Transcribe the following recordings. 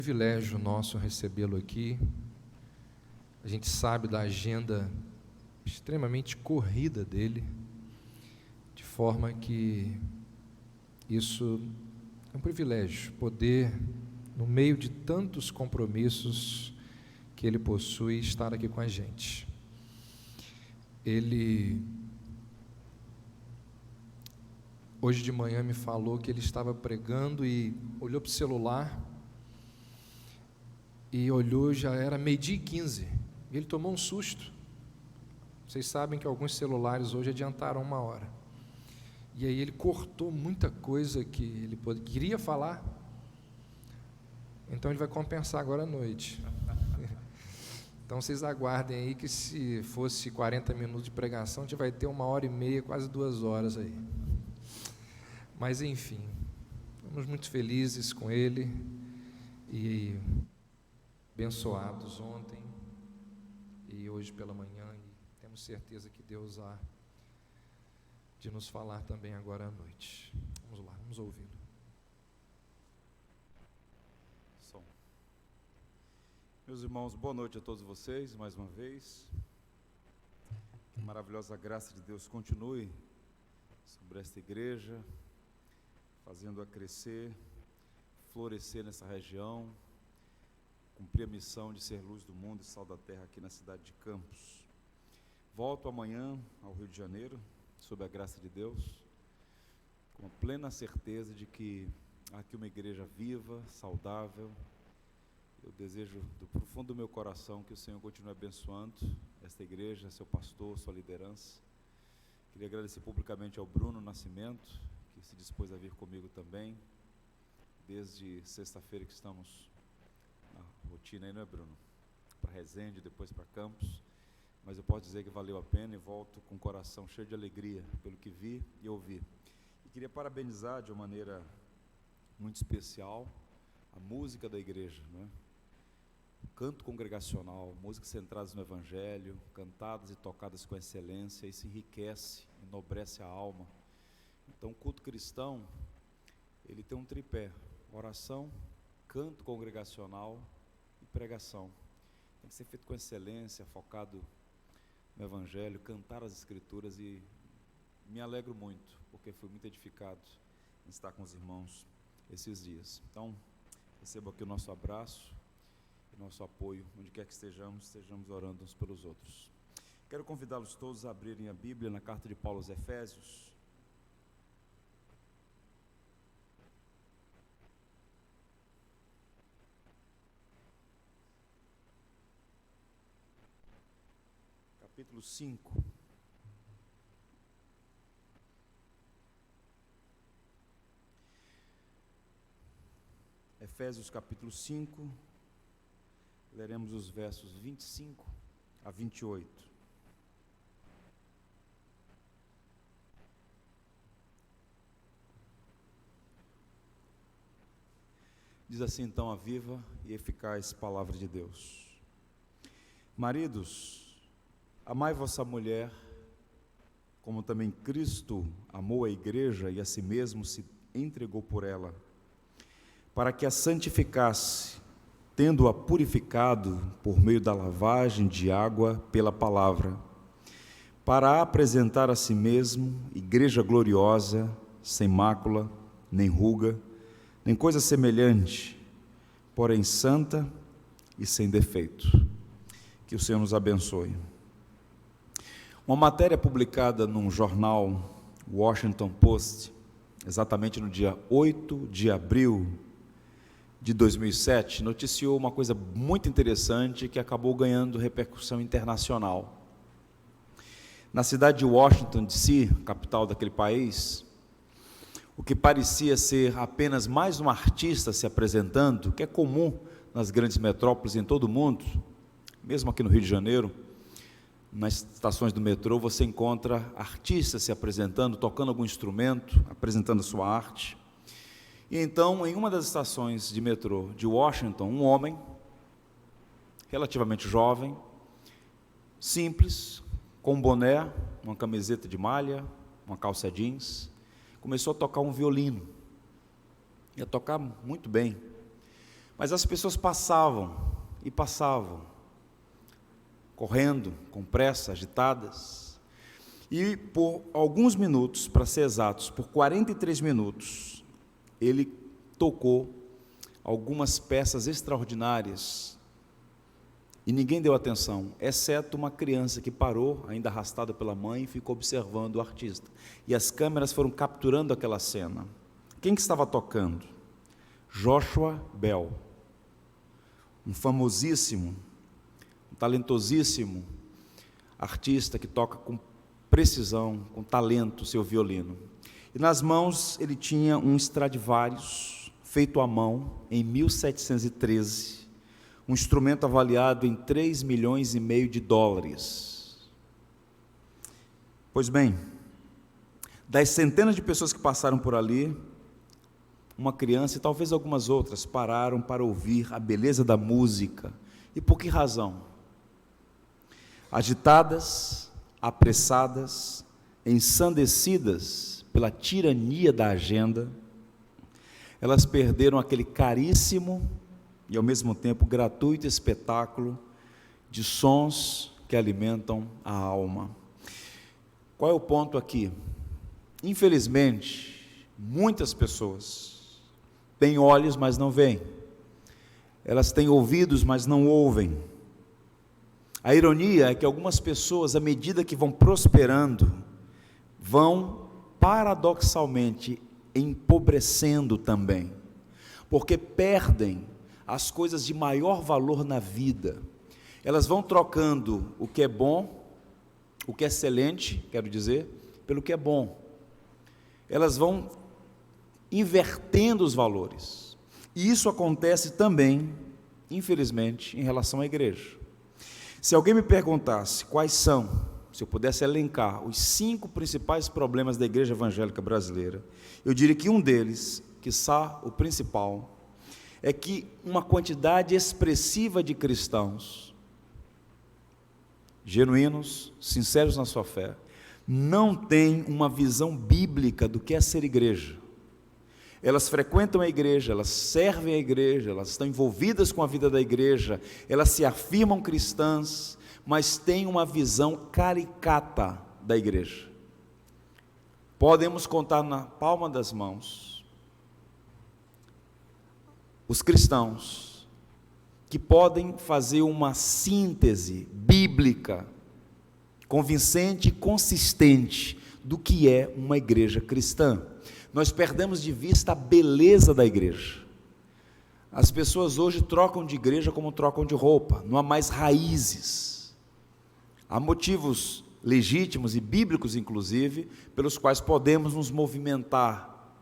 Privilégio nosso recebê-lo aqui. A gente sabe da agenda extremamente corrida dele, de forma que isso é um privilégio, poder, no meio de tantos compromissos que ele possui, estar aqui com a gente. Ele, hoje de manhã, me falou que ele estava pregando e olhou para o celular, e olhou, já era 12:15, e ele tomou um susto. Vocês sabem que alguns celulares hoje adiantaram 1 hora, e aí ele cortou muita coisa que ele queria falar, então ele vai compensar agora à noite. Então vocês aguardem aí que, se fosse 40 minutos de pregação, a gente vai ter 1h30, quase 2 horas aí. Mas enfim, estamos muito felizes com ele, e abençoados ontem e hoje pela manhã, e temos certeza que Deus há de nos falar também agora à noite. Vamos lá, vamos ouvi-lo. Som. Meus irmãos, boa noite a todos vocês, mais uma vez. Que maravilhosa graça de Deus continue sobre esta igreja, fazendo-a crescer, florescer nessa região, cumprir a missão de ser luz do mundo e sal da terra aqui na cidade de Campos. Volto amanhã ao Rio de Janeiro, sob a graça de Deus, com a plena certeza de que há aqui uma igreja viva, saudável. Eu desejo do profundo do meu coração que o Senhor continue abençoando esta igreja, seu pastor, sua liderança. Queria agradecer publicamente ao Bruno Nascimento, que se dispôs a vir comigo também, desde sexta-feira que estamos na rotina aí, não é, Bruno? Para Resende, depois para Campos, mas eu posso dizer que valeu a pena, e volto com o coração cheio de alegria pelo que vi e ouvi. E queria parabenizar de uma maneira muito especial a música da igreja, né? O canto congregacional, músicas centradas no Evangelho, cantadas e tocadas com excelência, isso enriquece, enobrece a alma. Então, o culto cristão, ele tem um tripé: oração, canto congregacional e pregação. Tem que ser feito com excelência, focado no Evangelho, cantar as Escrituras, e me alegro muito, porque fui muito edificado em estar com os irmãos esses dias. Então, recebo aqui o nosso abraço e nosso apoio, onde quer que estejamos orando uns pelos outros. Quero convidá-los todos a abrirem a Bíblia na carta de Paulo aos Efésios. Capítulo 5. Efésios capítulo 5, leremos os versos 25 a 28. Diz assim então a viva e eficaz palavra de Deus: Maridos, amai vossa mulher, como também Cristo amou a igreja e a si mesmo se entregou por ela, para que a santificasse, tendo-a purificado por meio da lavagem de água pela palavra, para a apresentar a si mesmo igreja gloriosa, sem mácula, nem ruga, nem coisa semelhante, porém santa e sem defeito. Que o Senhor nos abençoe. Uma matéria publicada num jornal, Washington Post, exatamente no dia 8 de abril de 2007, noticiou uma coisa muito interessante que acabou ganhando repercussão internacional. Na cidade de Washington DC, capital daquele país, o que parecia ser apenas mais um artista se apresentando, que é comum nas grandes metrópoles em todo o mundo, mesmo aqui no Rio de Janeiro, nas estações do metrô você encontra artistas se apresentando, tocando algum instrumento, apresentando a sua arte. E então, em uma das estações de metrô de Washington, um homem, relativamente jovem, simples, com um boné, uma camiseta de malha, uma calça jeans, começou a tocar um violino. Ia tocar muito bem, Mas as pessoas passavam e passavam, correndo, com pressa, agitadas, e por alguns minutos, para ser exatos, por 43 minutos, ele tocou algumas peças extraordinárias, e ninguém deu atenção, exceto uma criança que parou, ainda arrastada pela mãe, e ficou observando o artista, e as câmeras foram capturando aquela cena. Quem que estava tocando? Joshua Bell, um famosíssimo, um talentosíssimo artista que toca com precisão, com talento, seu violino. E nas mãos ele tinha um Stradivarius, feito à mão, em 1713, um instrumento avaliado em 3,5 milhões de dólares. Pois bem, das centenas de pessoas que passaram por ali, uma criança e talvez algumas outras pararam para ouvir a beleza da música. E por que razão? Agitadas, apressadas, ensandecidas pela tirania da agenda, elas perderam aquele caríssimo e ao mesmo tempo gratuito espetáculo de sons que alimentam a alma. Qual é o ponto aqui? Infelizmente, muitas pessoas têm olhos, mas não veem. Elas têm ouvidos, mas não ouvem. A ironia é que algumas pessoas, à medida que vão prosperando, vão paradoxalmente empobrecendo também, porque perdem as coisas de maior valor na vida. Elas vão trocando o que é bom, o que é excelente, quero dizer, pelo que é bom. Elas vão invertendo os valores. E isso acontece também, infelizmente, em relação à igreja. Se alguém me perguntasse quais são, se eu pudesse elencar os 5 principais problemas da igreja evangélica brasileira, eu diria que um deles, quiçá o principal, é que uma quantidade expressiva de cristãos, genuínos, sinceros na sua fé, não tem uma visão bíblica do que é ser igreja. Elas frequentam a igreja, elas servem a igreja, elas estão envolvidas com a vida da igreja, elas se afirmam cristãs, mas têm uma visão caricata da igreja. Podemos contar na palma das mãos os cristãos que podem fazer uma síntese bíblica, convincente e consistente do que é uma igreja cristã. Nós perdemos de vista a beleza da igreja. As pessoas hoje trocam de igreja como trocam de roupa, não há mais raízes. Há motivos legítimos e bíblicos, inclusive, pelos quais podemos nos movimentar.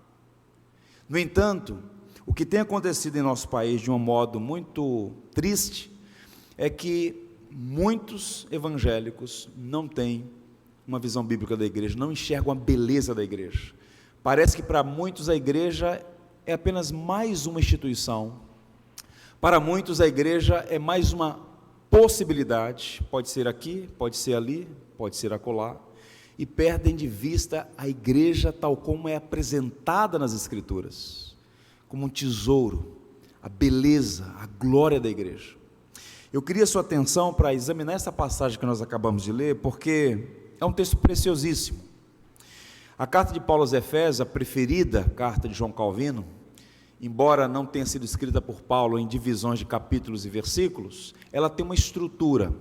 No entanto, o que tem acontecido em nosso país de um modo muito triste é que muitos evangélicos não têm uma visão bíblica da igreja, não enxergam a beleza da igreja. Parece que para muitos a igreja é apenas mais uma instituição, para muitos a igreja é mais uma possibilidade, pode ser aqui, pode ser ali, pode ser acolá, e perdem de vista a igreja tal como é apresentada nas Escrituras, como um tesouro, a beleza, a glória da igreja. Eu queria sua atenção para examinar essa passagem que nós acabamos de ler, porque é um texto preciosíssimo. A carta de Paulo aos Efésios, a preferida carta de João Calvino, embora não tenha sido escrita por Paulo em divisões de capítulos e versículos, ela tem uma estrutura,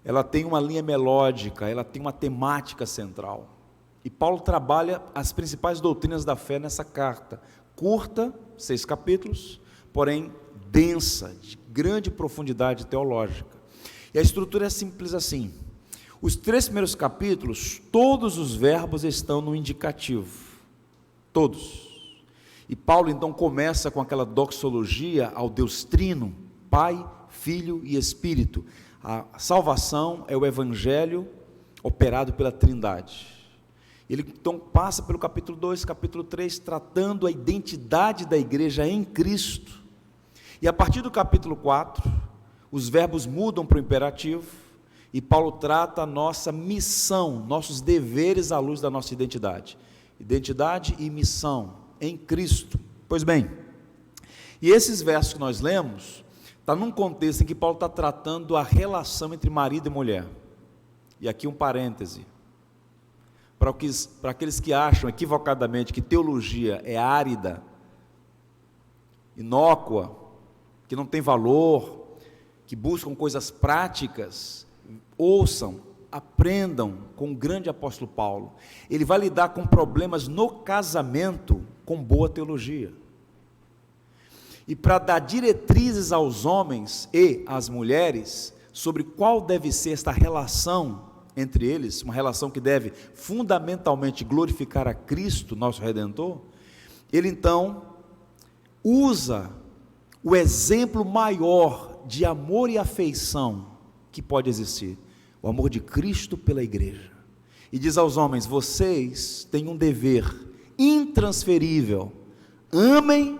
ela tem uma linha melódica, ela tem uma temática central. E Paulo trabalha as principais doutrinas da fé nessa carta, curta, 6 capítulos, porém densa, de grande profundidade teológica. E a estrutura é simples assim. Os 3 primeiros capítulos, todos os verbos estão no indicativo, todos. E Paulo então começa com aquela doxologia ao Deus Trino, Pai, Filho e Espírito. A salvação é o evangelho operado pela Trindade. Ele então passa pelo capítulo 2, capítulo 3, tratando a identidade da igreja em Cristo. E a partir do capítulo 4, os verbos mudam para o imperativo, e Paulo trata a nossa missão, nossos deveres à luz da nossa identidade. Identidade e missão em Cristo. Pois bem, E esses versos que nós lemos, está num contexto em que Paulo está tratando a relação entre marido e mulher. E aqui um parêntese, para aqueles que acham equivocadamente que teologia é árida, inócua, que não tem valor, que buscam coisas práticas, ouçam, aprendam com o grande apóstolo Paulo. Ele vai lidar com problemas no casamento com boa teologia. E para dar diretrizes aos homens e às mulheres sobre qual deve ser esta relação entre eles, uma relação que deve fundamentalmente glorificar a Cristo, nosso Redentor, ele então usa o exemplo maior de amor e afeição que pode existir, o amor de Cristo pela igreja, e diz aos homens: vocês têm um dever intransferível, amem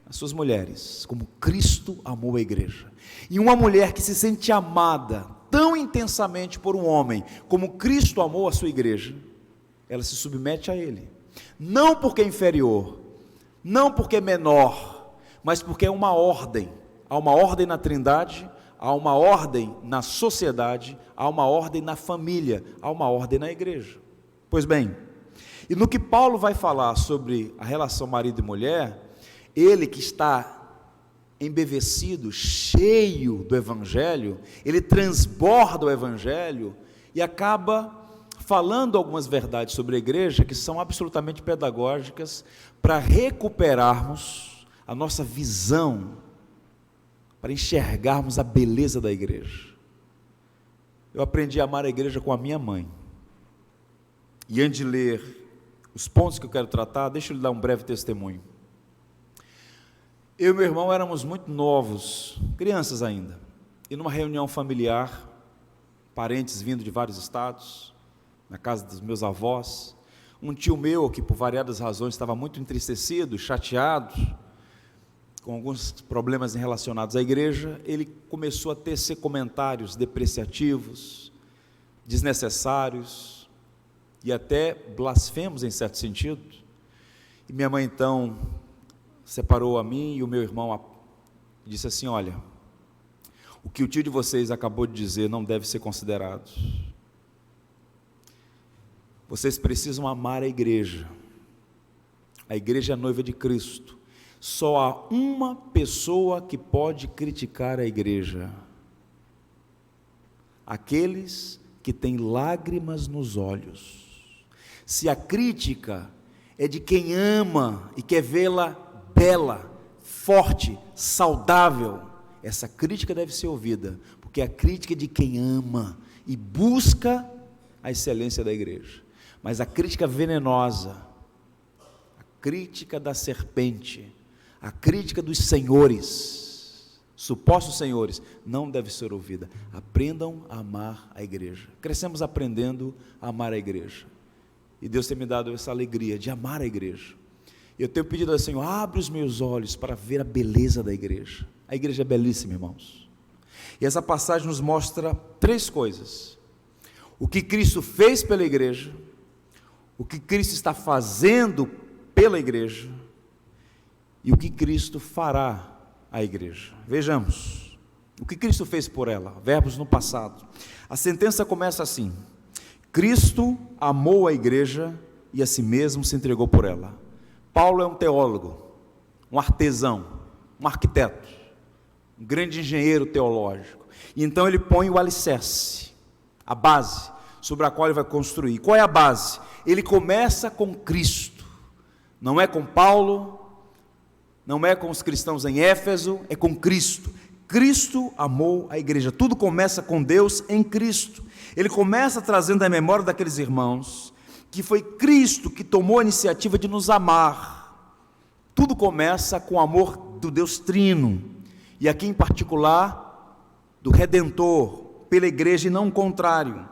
as suas mulheres como Cristo amou a igreja. E uma mulher que se sente amada tão intensamente por um homem como Cristo amou a sua igreja, ela se submete a ele, não porque é inferior, não porque é menor, mas porque é uma ordem. Há uma ordem na Trindade, há uma ordem na sociedade, há uma ordem na família, há uma ordem na igreja. Pois bem, e no que Paulo vai falar sobre a relação marido e mulher, ele que está embevecido, cheio do Evangelho, ele transborda o Evangelho e acaba falando algumas verdades sobre a igreja que são absolutamente pedagógicas para recuperarmos a nossa visão, para enxergarmos a beleza da igreja. Eu aprendi a amar a igreja com a minha mãe. E antes de ler os pontos que eu quero tratar, deixa eu lhe dar um breve testemunho. Eu e meu irmão éramos muito novos, crianças ainda, e numa reunião familiar, parentes vindo de vários estados, na casa dos meus avós, um tio meu que por variadas razões estava muito entristecido, chateado, com alguns problemas relacionados à igreja, ele começou a tecer comentários depreciativos, desnecessários e até blasfemos em certo sentido. E minha mãe então separou a mim e o meu irmão e disse assim: olha, o que o tio de vocês acabou de dizer não deve ser considerado. Vocês precisam amar a igreja é a noiva de Cristo. Só há uma pessoa que pode criticar a igreja: aqueles que têm lágrimas nos olhos. Se a crítica é de quem ama e quer vê-la bela, forte, saudável, essa crítica deve ser ouvida, porque a crítica é de quem ama e busca a excelência da igreja. Mas a crítica venenosa, a crítica da serpente, a crítica dos senhores, supostos senhores, não deve ser ouvida. Aprendam a amar a igreja. Crescemos aprendendo a amar a igreja, e Deus tem me dado essa alegria de amar a igreja. Eu tenho pedido ao Senhor: abre os meus olhos para ver a beleza da igreja. A igreja é belíssima, irmãos. E essa passagem nos mostra três coisas: o que Cristo fez pela igreja, o que Cristo está fazendo pela igreja e o que Cristo fará à igreja. Vejamos o que Cristo fez por ela. Verbos no passado. A sentença começa assim: Cristo amou a igreja e a si mesmo se entregou por ela. Paulo é um teólogo, um artesão, um arquiteto, um grande engenheiro teológico. E então ele põe o alicerce, a base sobre a qual ele vai construir. Qual é a base? Ele começa com Cristo. Não é com Paulo, não é com os cristãos em Éfeso, é com Cristo. Cristo amou a igreja. Tudo começa com Deus em Cristo. Ele começa trazendo a memória daqueles irmãos que foi Cristo que tomou a iniciativa de nos amar. Tudo começa com o amor do Deus Trino, e aqui em particular do Redentor pela igreja, e não o contrário.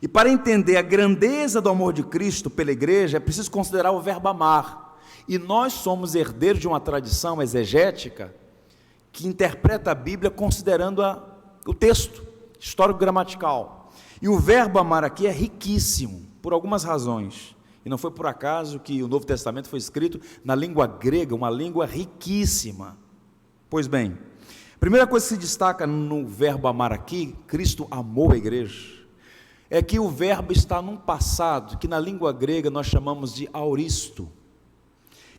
E para entender a grandeza do amor de Cristo pela igreja, é preciso considerar o verbo amar. E nós somos herdeiros de uma tradição exegética que interpreta a Bíblia considerando o texto histórico-gramatical. E o verbo amar aqui é riquíssimo, por algumas razões. E não foi por acaso que o Novo Testamento foi escrito na língua grega, uma língua riquíssima. Pois bem, a primeira coisa que se destaca no verbo amar aqui, Cristo amou a igreja, é que o verbo está num passado que na língua grega nós chamamos de auristo,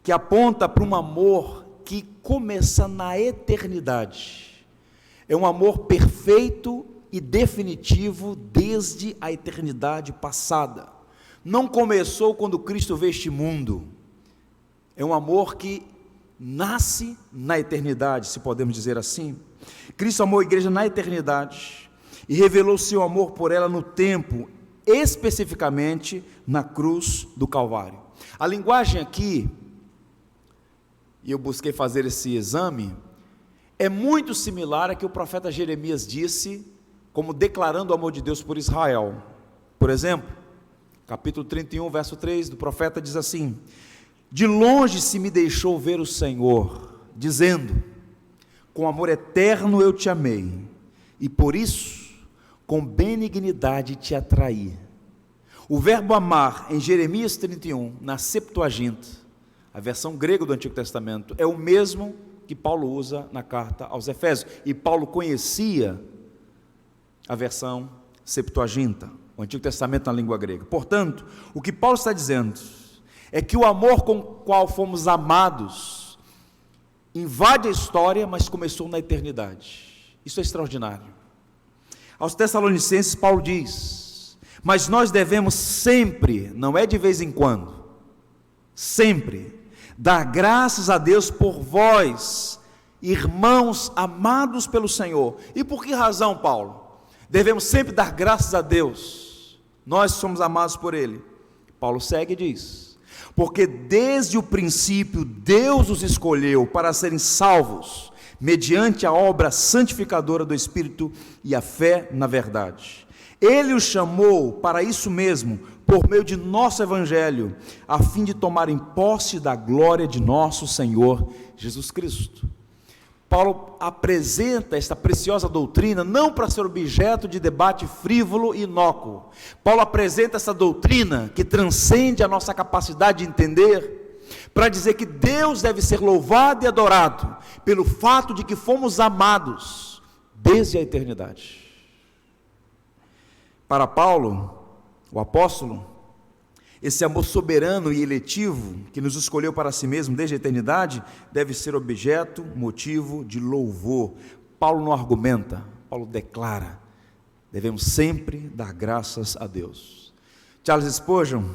que aponta para um amor que começa na eternidade. É um amor perfeito e definitivo desde a eternidade passada. Não começou quando Cristo veio este mundo. É um amor que nasce na eternidade, se podemos dizer assim. Cristo amou a igreja na eternidade e revelou seu amor por ela no tempo, especificamente na cruz do Calvário. A linguagem aqui, e eu busquei fazer esse exame, é muito similar a que o profeta Jeremias disse, como declarando o amor de Deus por Israel. Por exemplo, capítulo 31, verso 3 do profeta diz assim: de longe se me deixou ver o Senhor, dizendo, com amor eterno eu te amei, e por isso, com benignidade te atraí. O verbo amar, em Jeremias 31, na Septuaginta, a versão grega do Antigo Testamento, é o mesmo que Paulo usa na carta aos Efésios, e Paulo conhecia a versão Septuaginta, o Antigo Testamento na língua grega. Portanto, o que Paulo está dizendo é que o amor com o qual fomos amados invade a história, mas começou na eternidade. Isso é extraordinário. Aos Tessalonicenses, Paulo diz: mas nós devemos sempre, não é de vez em quando, sempre, dar graças a Deus por vós, irmãos amados pelo Senhor. E por que razão, Paulo? Devemos sempre dar graças a Deus, nós somos amados por Ele. Paulo segue e diz: porque desde o princípio Deus os escolheu para serem salvos, mediante a obra santificadora do Espírito e a fé na verdade. Ele os chamou para isso mesmo, por meio de nosso Evangelho, a fim de tomarem posse da glória de nosso Senhor Jesus Cristo. Paulo apresenta esta preciosa doutrina não para ser objeto de debate frívolo e inócuo. Paulo apresenta essa doutrina que transcende a nossa capacidade de entender, para dizer que Deus deve ser louvado e adorado pelo fato de que fomos amados desde a eternidade. Para Paulo, o apóstolo, esse amor soberano e eletivo, que nos escolheu para si mesmo desde a eternidade, deve ser objeto, motivo de louvor. Paulo não argumenta, Paulo declara: devemos sempre dar graças a Deus. Charles Spurgeon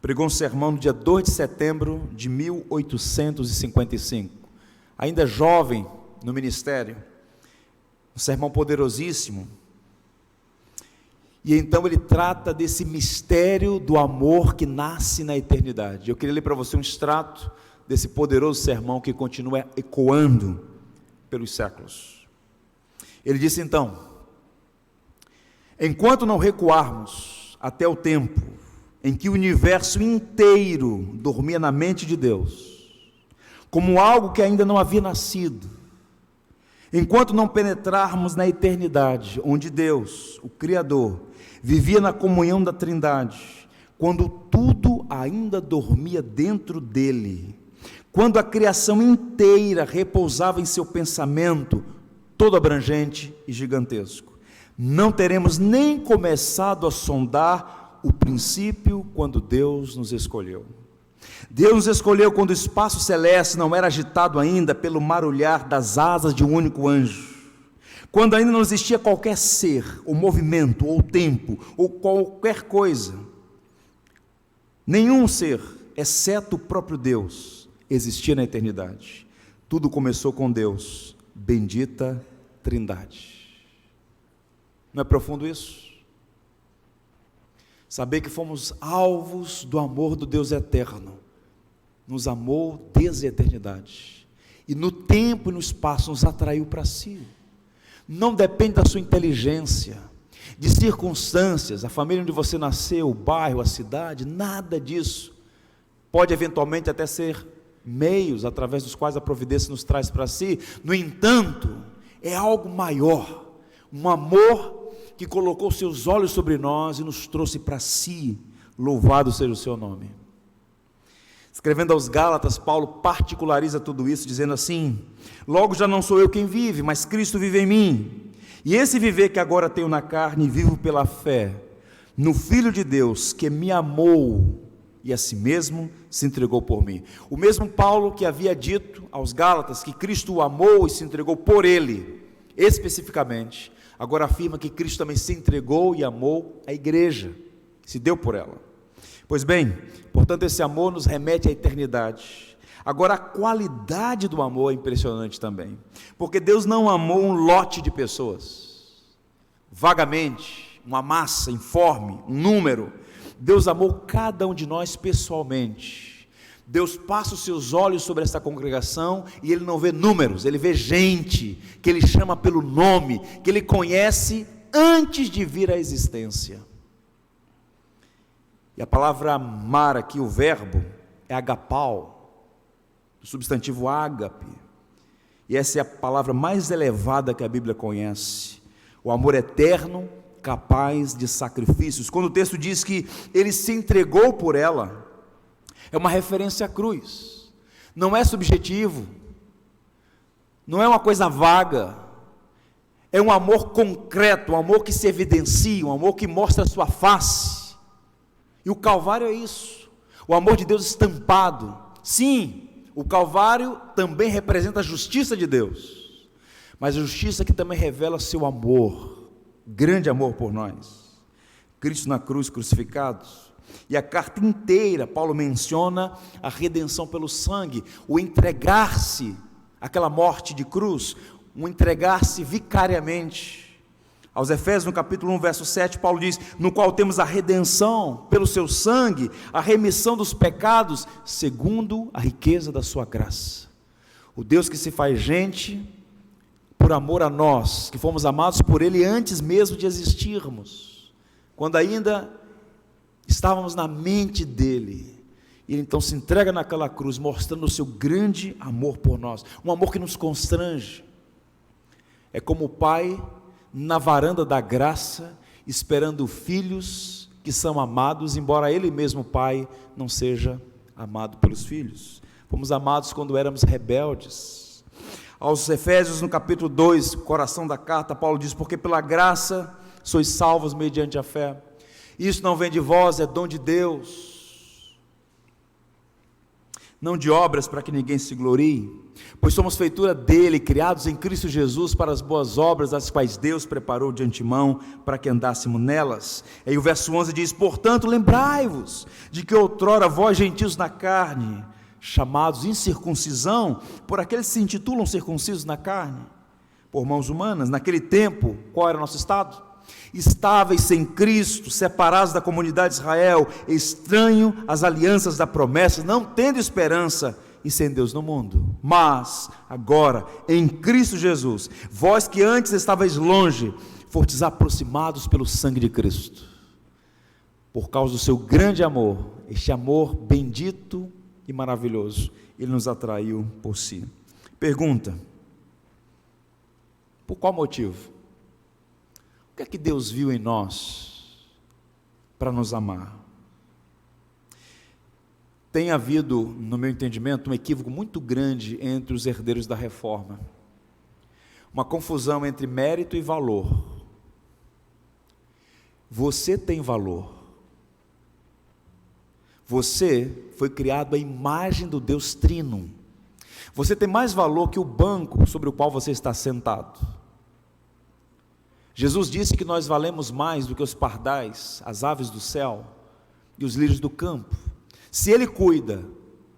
pregou um sermão no dia 2 de setembro de 1855, ainda jovem no ministério, um sermão poderosíssimo. E então ele trata desse mistério do amor que nasce na eternidade. Eu queria ler para você um extrato desse poderoso sermão que continua ecoando pelos séculos. Ele disse então: enquanto não recuarmos até o tempo em que o universo inteiro dormia na mente de Deus, como algo que ainda não havia nascido, enquanto não penetrarmos na eternidade, onde Deus, o Criador, vivia na comunhão da Trindade, quando tudo ainda dormia dentro dele, quando a criação inteira repousava em seu pensamento, todo abrangente e gigantesco, não teremos nem começado a sondar o princípio quando Deus nos escolheu. Deus nos escolheu quando o espaço celeste não era agitado ainda pelo marulhar das asas de um único anjo, quando ainda não existia qualquer ser, ou movimento, ou tempo, ou qualquer coisa. Nenhum ser, exceto o próprio Deus, existia na eternidade. Tudo começou com Deus, bendita Trindade. Não é profundo isso? Saber que fomos alvos do amor do Deus eterno, nos amou desde a eternidade, e no tempo e no espaço nos atraiu para si. Não depende da sua inteligência, de circunstâncias, a família onde você nasceu, o bairro, a cidade, nada disso. Pode eventualmente até ser meios através dos quais a providência nos traz para si. No entanto, é algo maior, um amor que colocou seus olhos sobre nós e nos trouxe para si. Louvado seja o seu nome. Escrevendo aos Gálatas, Paulo particulariza tudo isso, dizendo assim: logo já não sou eu quem vive, mas Cristo vive em mim. E esse viver que agora tenho na carne, vivo pela fé no Filho de Deus, que me amou e a si mesmo se entregou por mim. O mesmo Paulo que havia dito aos Gálatas que Cristo o amou e se entregou por ele, especificamente, agora afirma que Cristo também se entregou e amou a igreja, se deu por ela. Pois bem, portanto, esse amor nos remete à eternidade. Agora, a qualidade do amor é impressionante também, porque Deus não amou um lote de pessoas, vagamente, uma massa informe, um número. Deus amou cada um de nós pessoalmente. Deus passa os seus olhos sobre essa congregação e Ele não vê números, Ele vê gente, que Ele chama pelo nome, que Ele conhece antes de vir à existência. E a palavra amar aqui, o verbo, é agapau, do substantivo ágape. E essa é a palavra mais elevada que a Bíblia conhece. O amor eterno, capaz de sacrifícios. Quando o texto diz que Ele se entregou por ela, é uma referência à cruz. Não é subjetivo, não é uma coisa vaga, é um amor concreto, um amor que se evidencia, um amor que mostra a sua face. E o Calvário é isso, o amor de Deus estampado. Sim, o Calvário também representa a justiça de Deus, mas a justiça que também revela seu amor, grande amor por nós. Cristo na cruz crucificado. E a carta inteira, Paulo menciona a redenção pelo sangue, o entregar-se, aquela morte de cruz, o entregar-se vicariamente. Aos Efésios, no capítulo 1, verso 7, Paulo diz: no qual temos a redenção pelo seu sangue, a remissão dos pecados, segundo a riqueza da sua graça. O Deus que se faz gente, por amor a nós, que fomos amados por Ele antes mesmo de existirmos, quando ainda estávamos na mente dEle. Ele então se entrega naquela cruz, mostrando o seu grande amor por nós, um amor que nos constrange. É como o pai na varanda da graça, esperando filhos que são amados, embora ele mesmo, pai, não seja amado pelos filhos. Fomos amados quando éramos rebeldes. Aos Efésios, no capítulo 2, coração da carta, Paulo diz: porque pela graça sois salvos mediante a fé. Isso não vem de vós, é dom de Deus, não de obras para que ninguém se glorie, pois somos feitura dele, criados em Cristo Jesus para as boas obras, as quais Deus preparou de antemão para que andássemos nelas. E o verso 11 diz: portanto, lembrai-vos de que outrora vós, gentios na carne, chamados incircuncisão, por aqueles que se intitulam circuncisos na carne, por mãos humanas, naquele tempo, qual era o nosso estado? Estáveis sem Cristo, separados da comunidade de Israel, estranho às alianças da promessa, não tendo esperança e sem Deus no mundo. Mas agora, em Cristo Jesus, vós que antes estavais longe, fostes aproximados pelo sangue de Cristo, por causa do seu grande amor, este amor bendito e maravilhoso, Ele nos atraiu por si. Pergunta: por qual motivo? O que é que Deus viu em nós para nos amar? Tem havido, no meu entendimento, um equívoco muito grande entre os herdeiros da reforma, uma confusão entre mérito e valor. Você tem valor, você foi criado à imagem do Deus Trino, você tem mais valor que o banco sobre o qual você está sentado. Jesus disse que nós valemos mais do que os pardais, as aves do céu e os lírios do campo. Se Ele cuida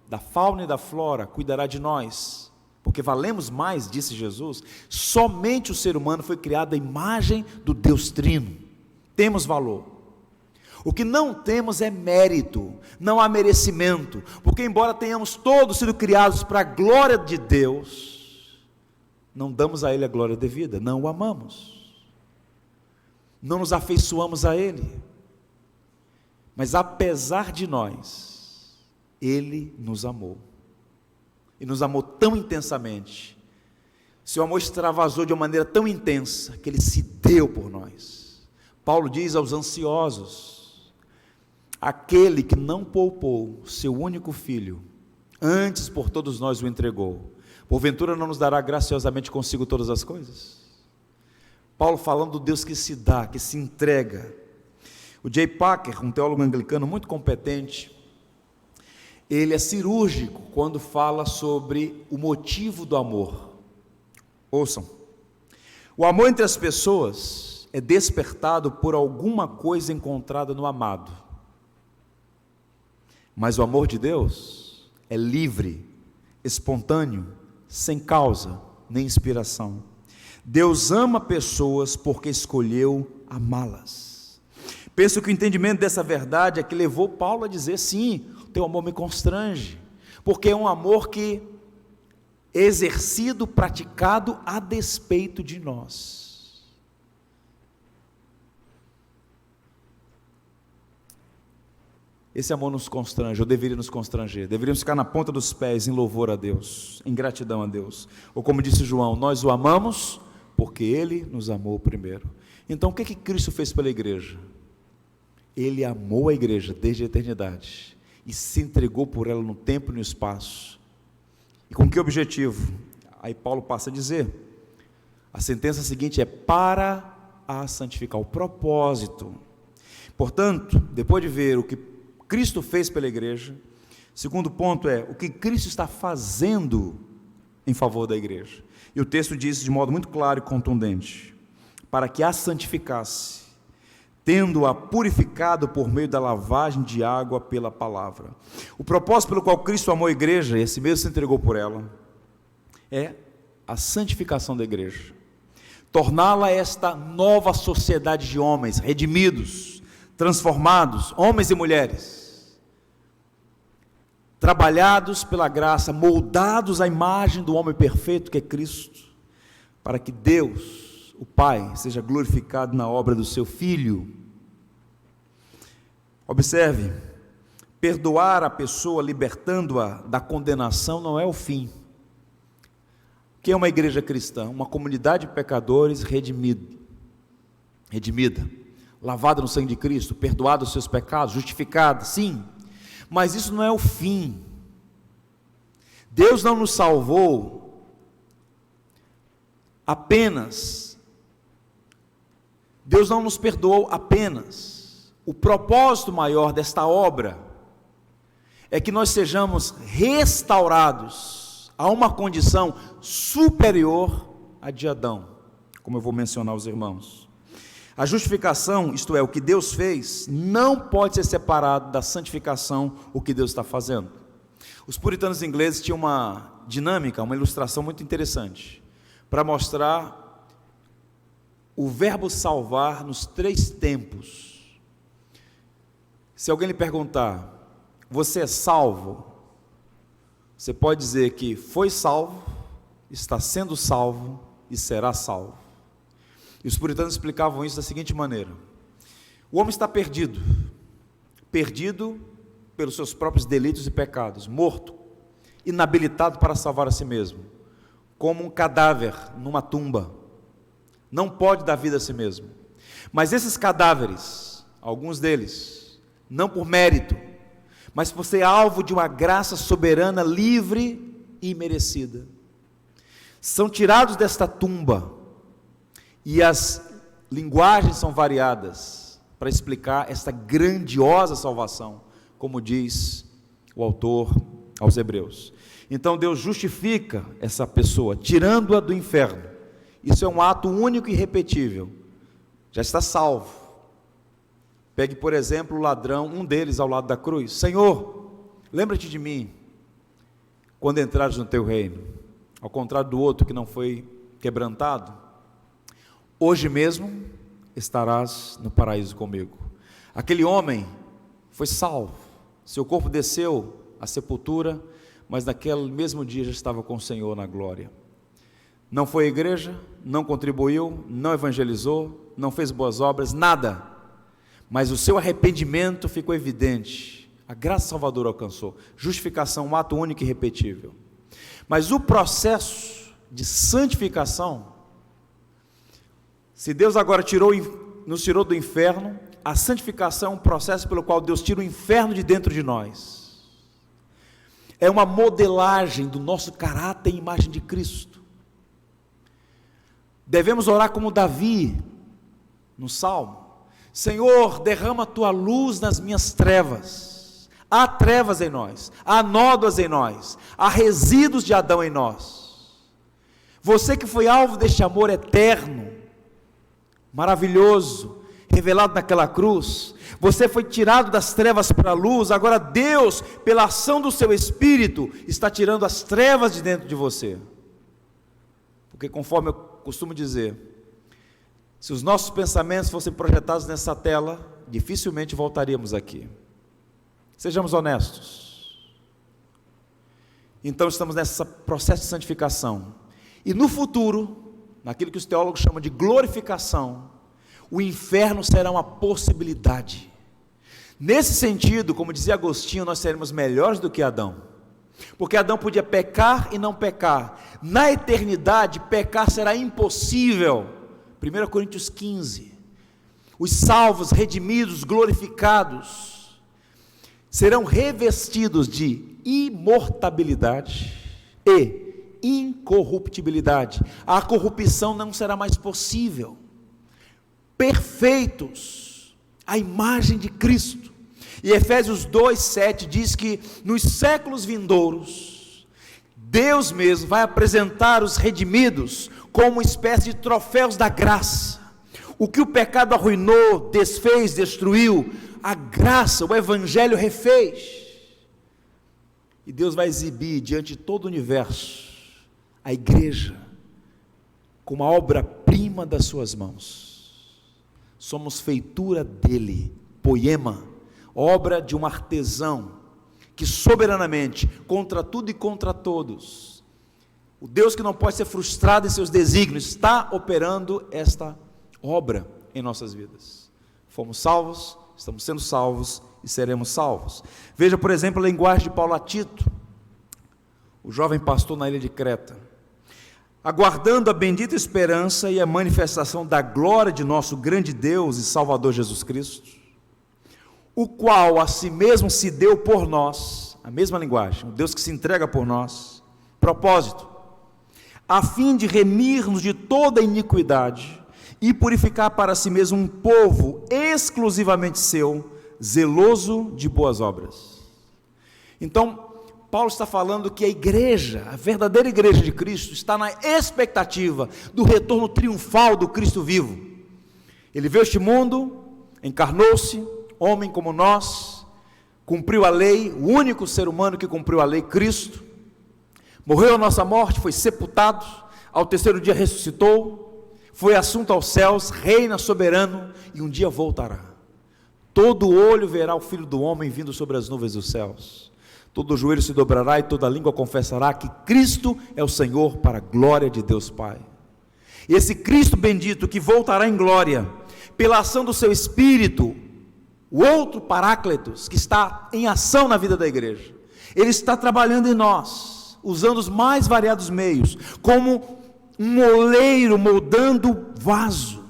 da fauna e da flora, cuidará de nós, porque valemos mais, disse Jesus. Somente o ser humano foi criado à imagem do Deus Trino. Temos valor. O que não temos é mérito, não há merecimento, porque embora tenhamos todos sido criados para a glória de Deus, não damos a Ele a glória devida, não o amamos, não nos afeiçoamos a Ele, mas apesar de nós, Ele nos amou, e nos amou tão intensamente, seu amor extravasou de uma maneira tão intensa, que Ele se deu por nós. Paulo diz aos ansiosos: aquele que não poupou seu único filho, antes por todos nós o entregou. Porventura não nos dará graciosamente consigo todas as coisas? Paulo falando do Deus que se dá, que se entrega. O J. Packer, um teólogo anglicano muito competente, ele é cirúrgico quando fala sobre o motivo do amor. Ouçam, o amor entre as pessoas é despertado por alguma coisa encontrada no amado, mas o amor de Deus é livre, espontâneo, sem causa nem inspiração. Deus ama pessoas porque escolheu amá-las. Penso que o entendimento dessa verdade é que levou Paulo a dizer: sim, o teu amor me constrange, porque é um amor que é exercido, praticado a despeito de nós. Esse amor nos constrange, ou deveria nos constranger. Deveríamos ficar na ponta dos pés em louvor a Deus, em gratidão a Deus. Ou como disse João, nós o amamos porque Ele nos amou primeiro. Então o que Cristo fez pela igreja? Ele amou a igreja desde a eternidade e se entregou por ela no tempo e no espaço. E com que objetivo? Aí Paulo passa a dizer, a sentença seguinte é: para a santificar, o propósito. Portanto, depois de ver o que Cristo fez pela igreja, segundo ponto é o que Cristo está fazendo em favor da igreja. E o texto diz de modo muito claro e contundente: para que a santificasse, tendo-a purificado por meio da lavagem de água pela palavra. O propósito pelo qual Cristo amou a igreja, e esse mesmo se entregou por ela, é a santificação da igreja, torná-la esta nova sociedade de homens redimidos, transformados, homens e mulheres, trabalhados pela graça, moldados à imagem do homem perfeito que é Cristo, para que Deus, o Pai, seja glorificado na obra do seu Filho. Observe, perdoar a pessoa, libertando-a da condenação, não é o fim. O que é uma igreja cristã? Uma comunidade de pecadores redimida, lavada no sangue de Cristo, perdoada os seus pecados, justificada, sim, mas isso não é o fim. Deus não nos salvou apenas, Deus não nos perdoou apenas. O propósito maior desta obra é que nós sejamos restaurados a uma condição superior à de Adão, como eu vou mencionar aos irmãos. A justificação, isto é, o que Deus fez, não pode ser separado da santificação, o que Deus está fazendo. Os puritanos ingleses tinham uma dinâmica, uma ilustração muito interessante, para mostrar o verbo salvar nos 3 tempos. Se alguém lhe perguntar: você é salvo? Você pode dizer que foi salvo, está sendo salvo e será salvo. E os puritanos explicavam isso da seguinte maneira: o homem está perdido pelos seus próprios delitos e pecados, morto, inabilitado para salvar a si mesmo, como um cadáver numa tumba, não pode dar vida a si mesmo. Mas esses cadáveres, alguns deles, não por mérito, mas por ser alvo de uma graça soberana, livre e merecida, são tirados desta tumba, e as linguagens são variadas para explicar esta grandiosa salvação, como diz o autor aos Hebreus. Então Deus justifica essa pessoa, tirando-a do inferno. Isso é um ato único e irrepetível, já está salvo. Pegue, por exemplo, o ladrão, um deles ao lado da cruz: Senhor, lembra-te de mim quando entrares no teu reino. Ao contrário do outro que não foi quebrantado: hoje mesmo estarás no paraíso comigo. Aquele homem foi salvo, seu corpo desceu à sepultura, mas naquele mesmo dia já estava com o Senhor na glória. Não foi à igreja, não contribuiu, não evangelizou, não fez boas obras, nada, mas o seu arrependimento ficou evidente, a graça salvadora alcançou. Justificação, um ato único e irrepetível. Mas o processo de santificação, se Deus agora nos tirou do inferno, a santificação é um processo pelo qual Deus tira o inferno de dentro de nós. é uma modelagem do nosso caráter e imagem de Cristo. Devemos orar como Davi, no Salmo: Senhor, derrama a tua luz nas minhas trevas. Há trevas em nós, há nódoas em nós, há resíduos de Adão em nós. Você que foi alvo deste amor eterno, maravilhoso, revelado naquela cruz, você foi tirado das trevas para a luz. Agora Deus, pela ação do seu Espírito, está tirando as trevas de dentro de você. Porque, conforme eu costumo dizer, se os nossos pensamentos fossem projetados nessa tela, dificilmente voltaríamos aqui. Sejamos honestos. Então estamos nesse processo de santificação, e no futuro, naquilo que os teólogos chamam de glorificação, o inferno será uma possibilidade. Nesse sentido, como dizia Agostinho, nós seremos melhores do que Adão, porque Adão podia pecar e não pecar. Na eternidade, pecar será impossível. 1 Coríntios 15, os salvos, redimidos, glorificados, serão revestidos de imortabilidade e incorruptibilidade. A corrupção não será mais possível. Perfeitos, a imagem de Cristo. E Efésios 2:7 diz que nos séculos vindouros, Deus mesmo vai apresentar os redimidos como uma espécie de troféus da graça. O que o pecado arruinou, desfez, destruiu, a graça, o evangelho refez. E Deus vai exibir diante de todo o universo a igreja como a obra-prima das suas mãos. Somos feitura dele, poema, obra de um artesão que soberanamente, contra tudo e contra todos, o Deus que não pode ser frustrado em seus desígnios, está operando esta obra em nossas vidas. Fomos salvos, estamos sendo salvos e seremos salvos. Veja, por exemplo, a linguagem de Paulo a Tito, o jovem pastor na ilha de Creta: aguardando a bendita esperança e a manifestação da glória de nosso grande Deus e Salvador Jesus Cristo, o qual a si mesmo se deu por nós, a mesma linguagem, o Deus que se entrega por nós, propósito, a fim de remir-nos de toda iniquidade e purificar para si mesmo um povo exclusivamente seu, zeloso de boas obras. Então, Paulo está falando que a igreja, a verdadeira igreja de Cristo, está na expectativa do retorno triunfal do Cristo vivo. Ele veio a este mundo, encarnou-se, homem como nós, cumpriu a lei, o único ser humano que cumpriu a lei, Cristo, morreu a nossa morte, foi sepultado, ao terceiro dia ressuscitou, foi assunto aos céus, reina soberano, e um dia voltará. Todo olho verá o Filho do Homem vindo sobre as nuvens dos céus. Todo joelho se dobrará e toda língua confessará que Cristo é o Senhor, para a glória de Deus Pai. E esse Cristo bendito que voltará em glória, pela ação do seu Espírito, o outro Paráclitos, que está em ação na vida da igreja, ele está trabalhando em nós, usando os mais variados meios, como um moleiro moldando vaso,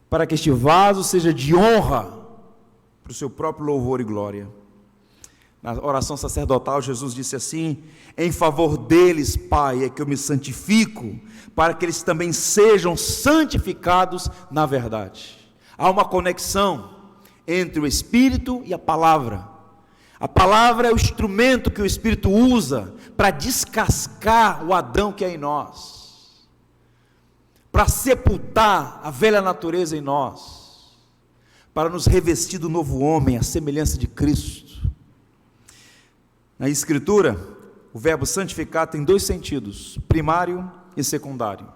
para que este vaso seja de honra para o seu próprio louvor e glória. Na oração sacerdotal, Jesus disse assim: em favor deles, Pai, é que eu me santifico, para que eles também sejam santificados na verdade. Há uma conexão entre o Espírito e a palavra. A palavra é o instrumento que o Espírito usa para descascar o Adão que é em nós, para sepultar a velha natureza em nós, para nos revestir do novo homem, a semelhança de Cristo. Na Escritura, o verbo santificar tem dois sentidos, primário e secundário.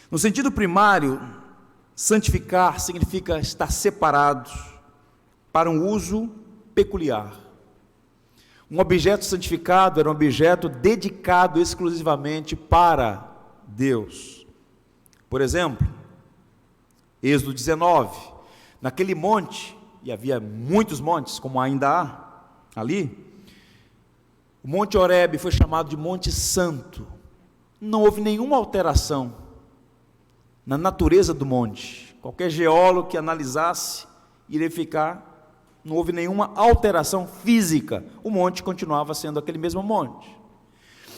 No sentido primário, santificar significa estar separado para um uso peculiar. Um objeto santificado era um objeto dedicado exclusivamente para Deus. Por exemplo, Êxodo 19, naquele monte, e havia muitos montes, como ainda há ali, o Monte Horebe foi chamado de Monte Santo. Não houve nenhuma alteração na natureza do monte. Qualquer geólogo que analisasse, iria ficar não houve nenhuma alteração física, o monte continuava sendo aquele mesmo monte,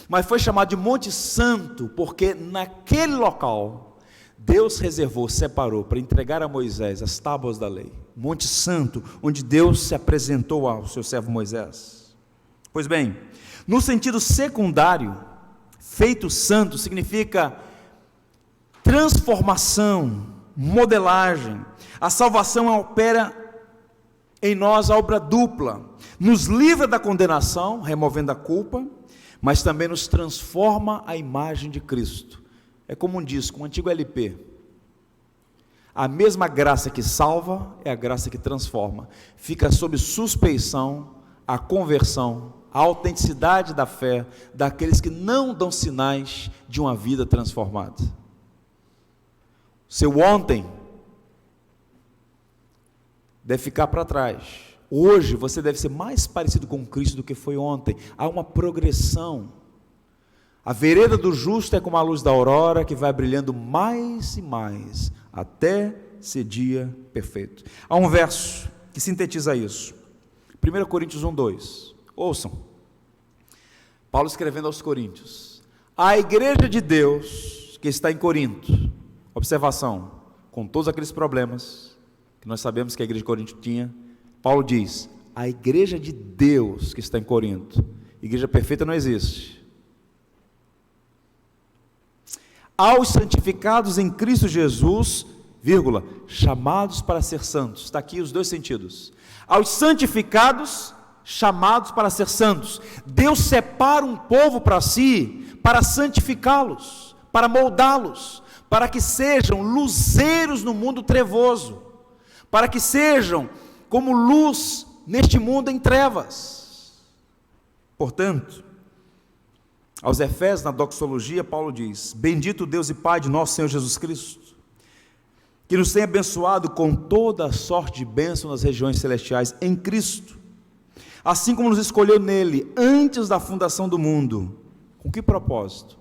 mas foi chamado de Monte Santo, porque naquele local, Deus reservou, separou, para entregar a Moisés as tábuas da lei, Monte Santo, onde Deus se apresentou ao seu servo Moisés. Pois bem, no sentido secundário, feito santo significa transformação, modelagem. A salvação opera em nós a obra dupla, nos livra da condenação, removendo a culpa, mas também nos transforma à imagem de Cristo. É como um disco, um antigo LP. A mesma graça que salva é a graça que transforma. Fica sob suspeição a conversão, a autenticidade da fé daqueles que não dão sinais de uma vida transformada. Seu ontem deve ficar para trás. Hoje você deve ser mais parecido com Cristo do que foi ontem. Há uma progressão. A vereda do justo é como a luz da aurora, que vai brilhando mais e mais, até ser dia perfeito. Há um verso que sintetiza isso. 1 Coríntios 1:2. Ouçam. Paulo escrevendo aos Coríntios. A igreja de Deus que está em Corinto, observação, com todos aqueles problemas que nós sabemos que a igreja de Corinto tinha, Paulo diz, a igreja de Deus que está em Corinto, igreja perfeita não existe. Aos santificados em Cristo Jesus, vírgula, chamados para ser santos, está aqui os dois sentidos, aos santificados, chamados para ser santos. Deus separa um povo para si, para santificá-los, para moldá-los, para que sejam luzeiros no mundo trevoso, para que sejam como luz neste mundo em trevas. Portanto, aos Efésios, na doxologia, Paulo diz, bendito Deus e Pai de nosso Senhor Jesus Cristo, que nos tem abençoado com toda a sorte de bênção nas regiões celestiais em Cristo, assim como nos escolheu nele, antes da fundação do mundo. Com que propósito?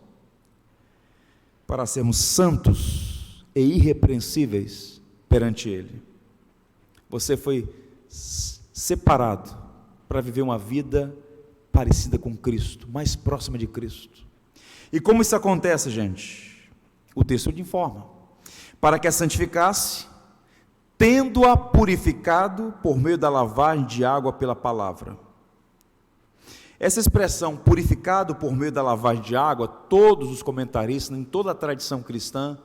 Para sermos santos e irrepreensíveis perante ele. Você foi separado para viver uma vida parecida com Cristo, mais próxima de Cristo. E como isso acontece, gente? O texto te informa. Para que a santificasse, tendo-a purificado por meio da lavagem de água pela palavra. Essa expressão, purificado por meio da lavagem de água, todos os comentaristas, em toda a tradição cristã,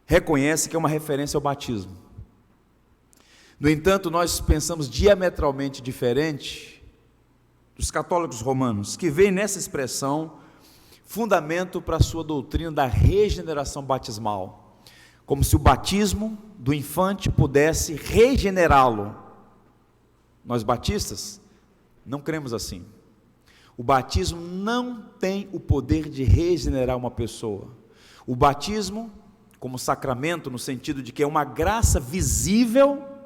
reconhecem que é uma referência ao batismo. No entanto, nós pensamos diametralmente diferente dos católicos romanos, que veem nessa expressão fundamento para a sua doutrina da regeneração batismal, como se o batismo do infante pudesse regenerá-lo. Nós batistas não cremos assim. O batismo não tem o poder de regenerar uma pessoa. O batismo, como sacramento, no sentido de que é uma graça visível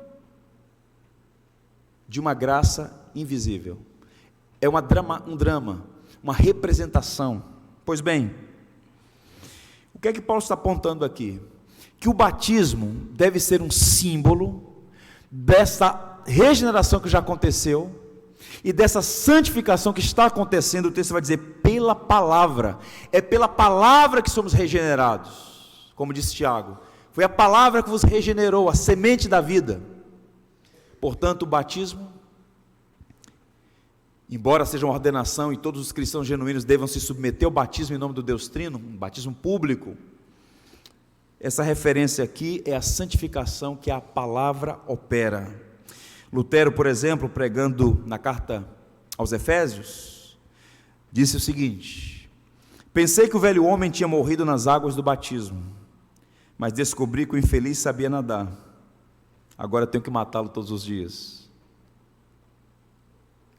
de uma graça invisível. É um drama, uma representação. Pois bem, o que é que Paulo está apontando aqui? Que o batismo deve ser um símbolo dessa regeneração que já aconteceu e dessa santificação que está acontecendo. O texto vai dizer, pela palavra. É pela palavra que somos regenerados, como disse Tiago. Foi a palavra que vos regenerou, a semente da vida. Portanto, o batismo, embora seja uma ordenação e todos os cristãos genuínos devam se submeter ao batismo em nome do Deus Trino, um batismo público, essa referência aqui é a santificação que a palavra opera. Lutero, por exemplo, pregando na carta aos Efésios, disse o seguinte: pensei que o velho homem tinha morrido nas águas do batismo, mas descobri que o infeliz sabia nadar. Agora tenho que matá-lo todos os dias.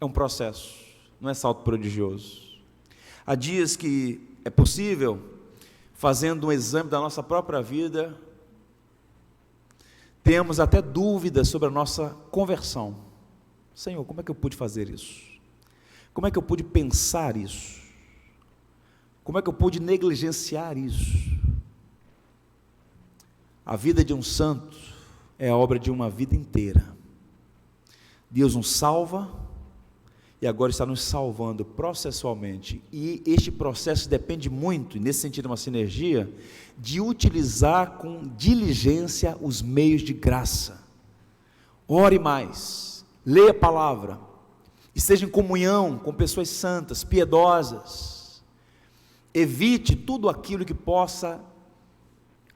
É um processo, não é salto prodigioso. Há dias que é possível, fazendo um exame da nossa própria vida, temos até dúvidas sobre a nossa conversão. Senhor, como é que eu pude fazer isso? Como é que eu pude pensar isso? Como é que eu pude negligenciar isso? A vida de um santo é a obra de uma vida inteira. Deus nos salva e agora está nos salvando processualmente. E este processo depende muito, e nesse sentido uma sinergia, de utilizar com diligência os meios de graça. Ore mais, leia a palavra, esteja em comunhão com pessoas santas, piedosas. Evite tudo aquilo que possa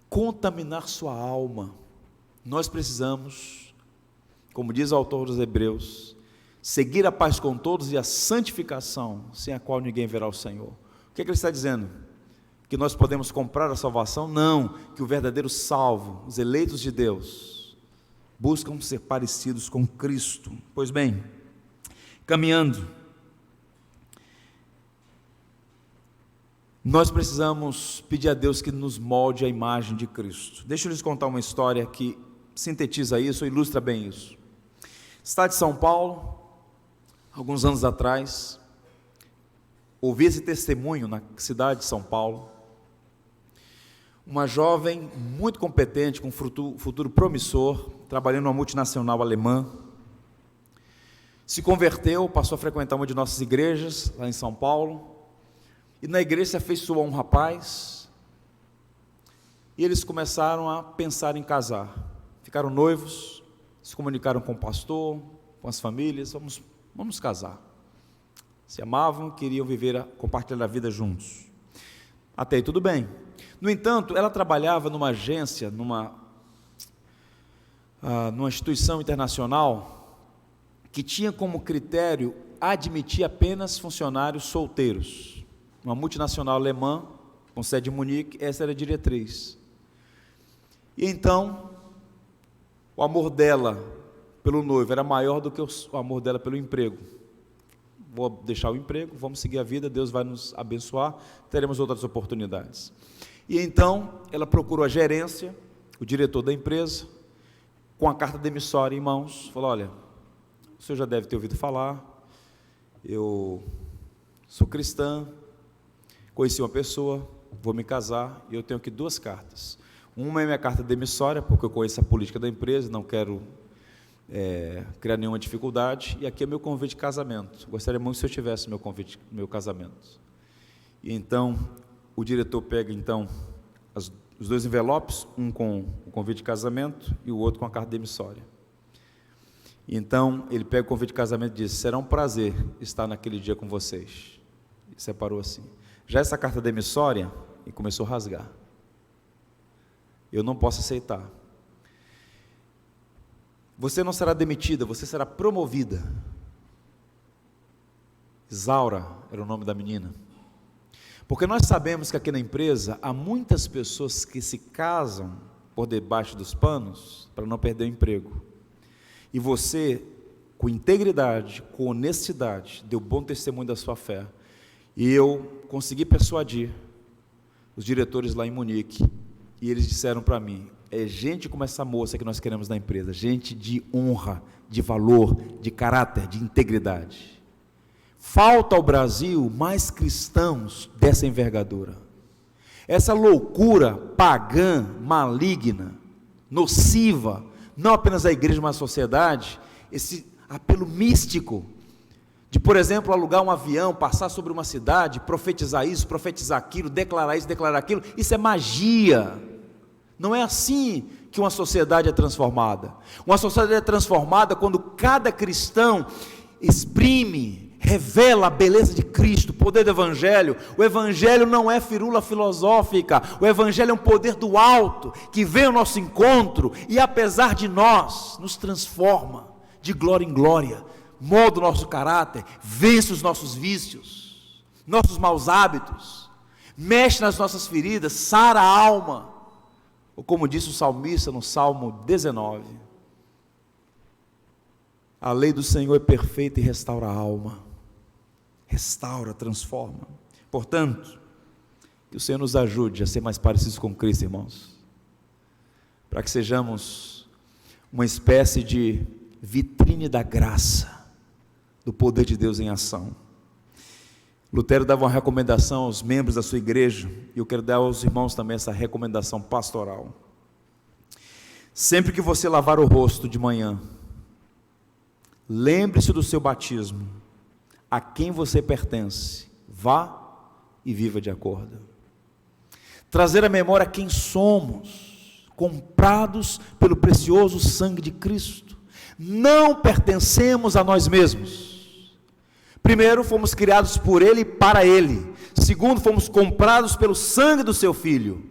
contaminar sua alma. Nós precisamos, como diz o autor dos Hebreus, seguir a paz com todos e a santificação, sem a qual ninguém verá o Senhor. O que ele está dizendo? Que nós podemos comprar a salvação? Não, que o verdadeiro salvo, os eleitos de Deus, buscam ser parecidos com Cristo. Pois bem, caminhando, nós precisamos pedir a Deus que nos molde a imagem de Cristo. Deixa eu lhes contar uma história que sintetiza isso, ilustra bem isso. Estado de São Paulo, alguns anos atrás, ouvi esse testemunho na cidade de São Paulo. Uma jovem muito competente, com futuro promissor, trabalhando numa multinacional alemã, se converteu, passou a frequentar uma de nossas igrejas, lá em São Paulo, e na igreja se afeiçoou um rapaz, e eles começaram a pensar em casar. Ficaram noivos, se comunicaram com o pastor, com as famílias, vamos casar. Se amavam, queriam compartilhar a vida juntos. Até aí tudo bem. No entanto, ela trabalhava numa agência, numa instituição internacional, que tinha como critério admitir apenas funcionários solteiros. Uma multinacional alemã, com sede em Munique, essa era a diretriz. E então, o amor dela pelo noivo era maior do que o amor dela pelo emprego. Vou deixar o emprego, vamos seguir a vida, Deus vai nos abençoar, teremos outras oportunidades. E então, ela procurou a gerência, o diretor da empresa, com a carta demissória em mãos, falou: olha, o senhor já deve ter ouvido falar, eu sou cristã, conheci uma pessoa, vou me casar, e eu tenho aqui 2 cartas. Uma é minha carta demissória, porque eu conheço a política da empresa, não quero criar nenhuma dificuldade, e aqui é meu convite de casamento. Gostaria muito se eu tivesse meu casamento. E então, o diretor pega então os 2 envelopes, um com o convite de casamento e o outro com a carta demissória. E então, ele pega o convite de casamento e diz: será um prazer estar naquele dia com vocês. E separou assim. Já essa carta demissória, e começou a rasgar. Eu não posso aceitar. Você não será demitida, você será promovida. Isaura era o nome da menina. Porque nós sabemos que aqui na empresa há muitas pessoas que se casam por debaixo dos panos para não perder o emprego. E você, com integridade, com honestidade, deu bom testemunho da sua fé. E eu consegui persuadir os diretores lá em Munique, e eles disseram para mim: é gente como essa moça que nós queremos na empresa, gente de honra, de valor, de caráter, de integridade. Falta ao Brasil mais cristãos dessa envergadura. Essa loucura pagã, maligna, nociva, não apenas à igreja, mas à sociedade, esse apelo místico, de, por exemplo, alugar um avião, passar sobre uma cidade, profetizar isso, profetizar aquilo, declarar isso, declarar aquilo, isso é magia. Não é assim que uma sociedade é transformada. Uma sociedade é transformada quando cada cristão exprime, revela a beleza de Cristo, o poder do Evangelho. O Evangelho não é firula filosófica, o Evangelho é um poder do alto, que vem ao nosso encontro, e apesar de nós, nos transforma de glória em glória, molda o nosso caráter, vence os nossos vícios, nossos maus hábitos, mexe nas nossas feridas, sara a alma, ou como disse o salmista no Salmo 19, a lei do Senhor é perfeita e restaura a alma, restaura, transforma. Portanto, que o Senhor nos ajude a ser mais parecidos com Cristo, irmãos, para que sejamos uma espécie de vitrine da graça, do poder de Deus em ação. Lutero dava uma recomendação aos membros da sua igreja, e eu quero dar aos irmãos também essa recomendação pastoral. Sempre que você lavar o rosto de manhã, lembre-se do seu batismo, a quem você pertence, vá e viva de acordo. Trazer à memória quem somos, comprados pelo precioso sangue de Cristo. Não pertencemos a nós mesmos. Primeiro, fomos criados por Ele e para Ele. Segundo, fomos comprados pelo sangue do seu Filho.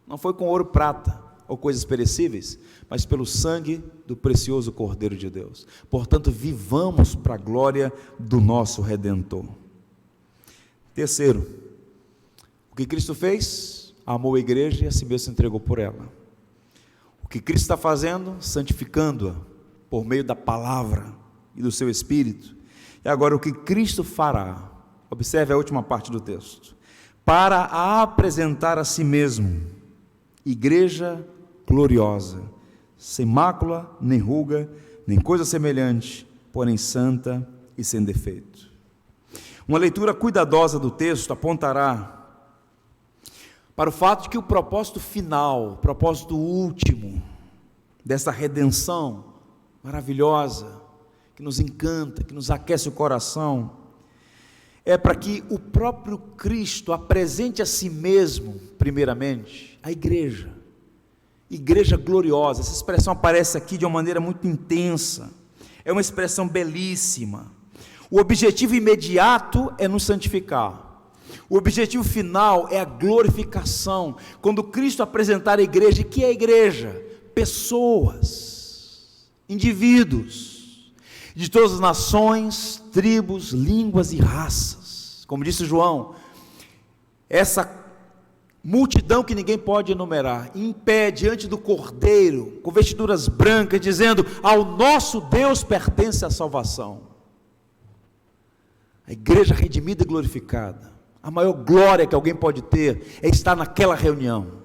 Não foi com ouro, prata ou coisas perecíveis, mas pelo sangue do precioso Cordeiro de Deus. Portanto, vivamos para a glória do nosso Redentor. Terceiro, o que Cristo fez? Amou a igreja e a si mesmo se entregou por ela. O que Cristo está fazendo? Santificando-a por meio da palavra e do seu Espírito. E agora o que Cristo fará? Observe a última parte do texto. Para apresentar a si mesmo, igreja gloriosa, sem mácula, nem ruga, nem coisa semelhante, porém santa e sem defeito. Uma leitura cuidadosa do texto apontará para o fato de que o propósito final, o propósito último dessa redenção maravilhosa, que nos encanta, que nos aquece o coração, é para que o próprio Cristo apresente a si mesmo, primeiramente, a igreja gloriosa. Essa expressão aparece aqui de uma maneira muito intensa, é uma expressão belíssima. O objetivo imediato é nos santificar, o objetivo final é a glorificação, quando Cristo apresentar a igreja. E que é a igreja? Pessoas, indivíduos, de todas as nações, tribos, línguas e raças, como disse João, essa multidão que ninguém pode enumerar, em pé diante do Cordeiro, com vestiduras brancas, dizendo: ao nosso Deus pertence a salvação. A igreja redimida e glorificada, a maior glória que alguém pode ter é estar naquela reunião.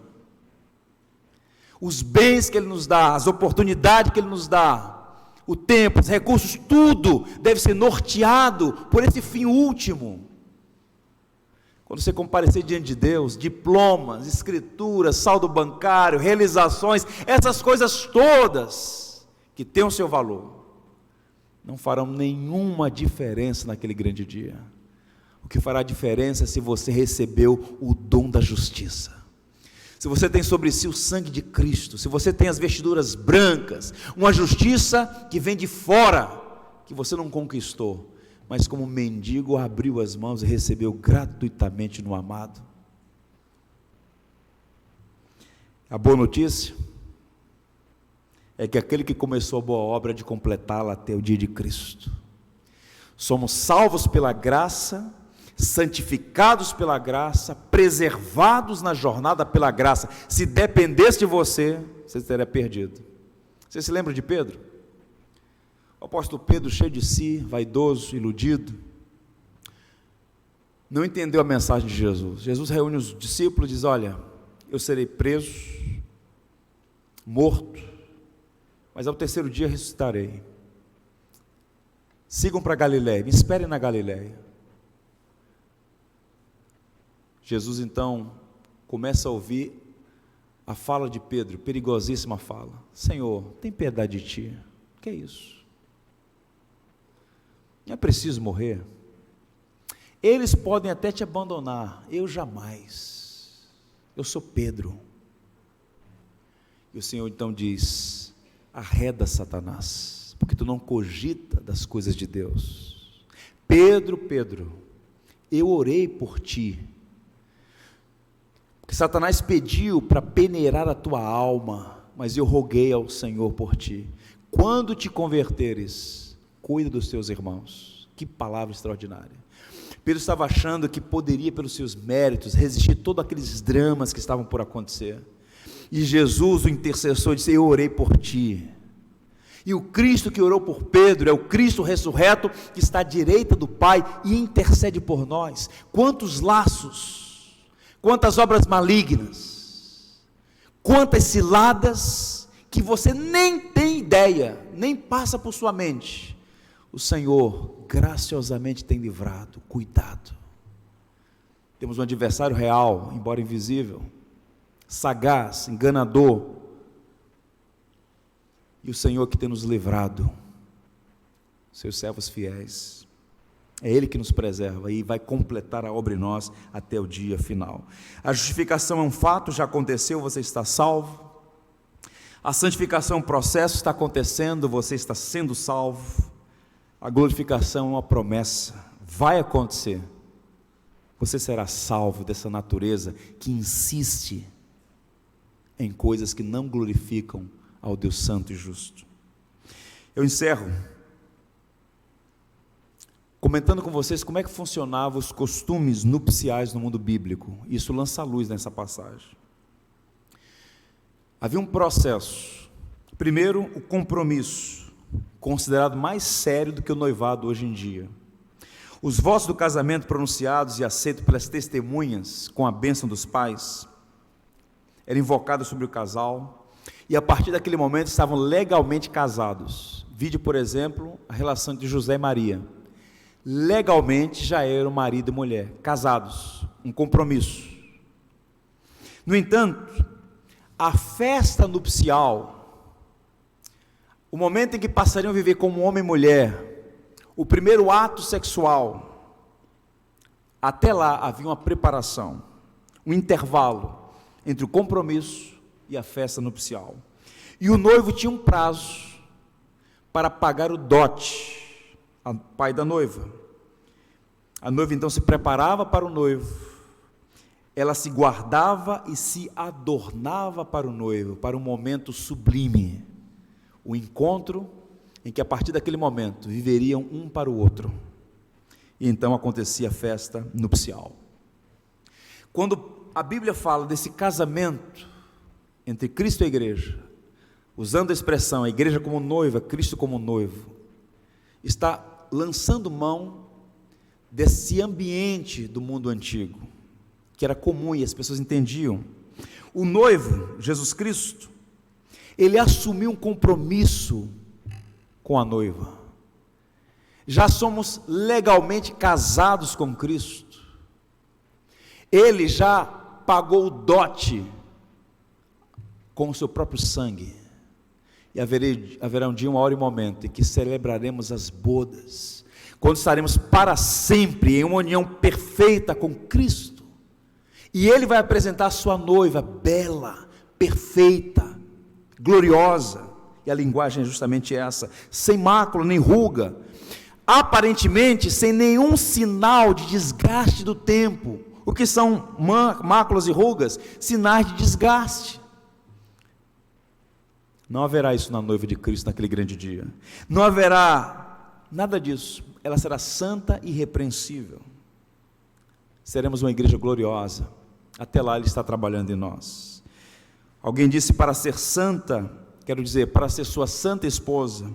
Os bens que Ele nos dá, as oportunidades que Ele nos dá, o tempo, os recursos, tudo deve ser norteado por esse fim último. Quando você comparecer diante de Deus, diplomas, escrituras, saldo bancário, realizações, essas coisas todas que têm o seu valor, não farão nenhuma diferença naquele grande dia. O que fará diferença é se você recebeu o dom da justiça, se você tem sobre si o sangue de Cristo, se você tem as vestiduras brancas, uma justiça que vem de fora, que você não conquistou, mas como mendigo abriu as mãos e recebeu gratuitamente no amado. A boa notícia é que aquele que começou a boa obra é de completá-la até o dia de Cristo. Somos salvos pela graça, santificados pela graça, preservados na jornada pela graça. Se dependesse de você, você teria perdido. Você se lembra de Pedro? O apóstolo Pedro, cheio de si, vaidoso, iludido, não entendeu a mensagem de Jesus. Jesus reúne os discípulos e diz: olha, eu serei preso, morto, mas ao terceiro dia ressuscitarei. Sigam para Galiléia, me esperem na Galiléia. Jesus então começa a ouvir a fala de Pedro, perigosíssima fala: Senhor, tem piedade de ti. O que é isso? Não é preciso morrer. Eles podem até te abandonar, eu jamais. Eu sou Pedro. E o Senhor então diz: arreda, Satanás, porque tu não cogita das coisas de Deus. Pedro, Pedro, eu orei por ti, porque Satanás pediu para peneirar a tua alma, mas eu roguei ao Senhor por ti. Quando te converteres, cuida dos teus irmãos. Que palavra extraordinária. Pedro estava achando que poderia, pelos seus méritos, resistir a todos aqueles dramas que estavam por acontecer, e Jesus, o intercessor, disse: eu orei por ti. E o Cristo que orou por Pedro é o Cristo ressurreto, que está à direita do Pai e intercede por nós. Quantos laços, quantas obras malignas, quantas ciladas que você nem tem ideia, nem passa por sua mente, o Senhor graciosamente tem livrado, cuidado. Temos um adversário real, embora invisível, sagaz, enganador, e o Senhor que tem nos livrado. seus servos fiéis. É Ele que nos preserva e vai completar a obra em nós até o dia final. A justificação é um fato, já aconteceu, você está salvo. A santificação é um processo, está acontecendo, você está sendo salvo. A glorificação é uma promessa, vai acontecer. Você será salvo dessa natureza que insiste em coisas que não glorificam ao Deus santo e justo. Eu encerro comentando com vocês como é que funcionavam os costumes nupciais no mundo bíblico. Isso lança luz nessa passagem. Havia um processo. Primeiro, o compromisso, considerado mais sério do que o noivado hoje em dia. Os votos do casamento pronunciados e aceitos pelas testemunhas, com a bênção dos pais, eram invocados sobre o casal, e a partir daquele momento estavam legalmente casados. Vide, por exemplo, a relação de José e Maria. Legalmente já eram marido e mulher, casados, um compromisso. No entanto, a festa nupcial, o momento em que passariam a viver como homem e mulher, o primeiro ato sexual, até lá havia uma preparação, um intervalo entre o compromisso e a festa nupcial. E o noivo tinha um prazo para pagar o dote ao pai da noiva. A noiva então se preparava para o noivo, ela se guardava e se adornava para o noivo, para um momento sublime, o encontro em que a partir daquele momento viveriam um para o outro. E então acontecia a festa nupcial. Quando a Bíblia fala desse casamento entre Cristo e a igreja, usando a expressão a igreja como noiva, Cristo como noivo, está lançando mão desse ambiente do mundo antigo, que era comum e as pessoas entendiam. O noivo, Jesus Cristo, ele assumiu um compromisso com a noiva. Já somos legalmente casados com Cristo. Ele já pagou o dote com o seu próprio sangue. E haverá um dia, uma hora e um momento em que celebraremos as bodas, quando estaremos para sempre em uma união perfeita com Cristo. E Ele vai apresentar a sua noiva bela, perfeita, gloriosa. E a linguagem é justamente essa, sem mácula nem ruga, aparentemente sem nenhum sinal de desgaste do tempo. O que são máculas e rugas? Sinais de desgaste. Não haverá isso na noiva de Cristo naquele grande dia. Não haverá nada disso. Ela será santa e irrepreensível. Seremos uma igreja gloriosa. Até lá Ele está trabalhando em nós. Alguém disse: para ser santa, quero dizer, para ser sua santa esposa,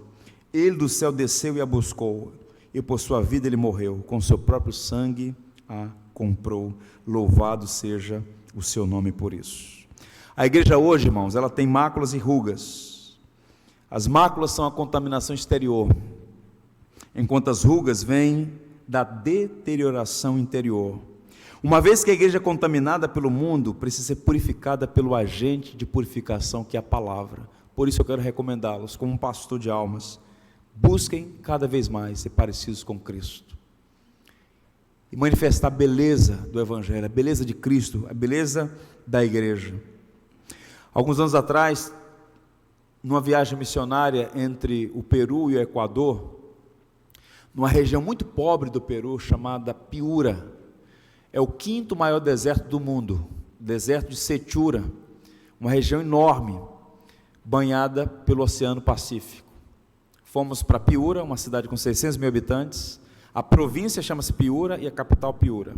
Ele do céu desceu e a buscou, e por sua vida Ele morreu, com seu próprio sangue a comprou. Louvado seja o seu nome por isso. A igreja hoje, irmãos, ela tem máculas e rugas. As máculas são a contaminação exterior, enquanto as rugas vêm da deterioração interior. Uma vez que a igreja é contaminada pelo mundo, precisa ser purificada pelo agente de purificação que é a palavra. Por isso eu quero recomendá-los, como um pastor de almas, busquem cada vez mais ser parecidos com Cristo e manifestar a beleza do Evangelho, a beleza de Cristo, a beleza da igreja. Alguns anos atrás, numa viagem missionária entre o Peru e o Equador, numa região muito pobre do Peru, chamada Piura, é o 5º maior deserto do mundo, o deserto de Sechura, uma região enorme, banhada pelo Oceano Pacífico. Fomos para Piura, uma cidade com 600 mil habitantes, a província chama-se Piura e a capital Piura.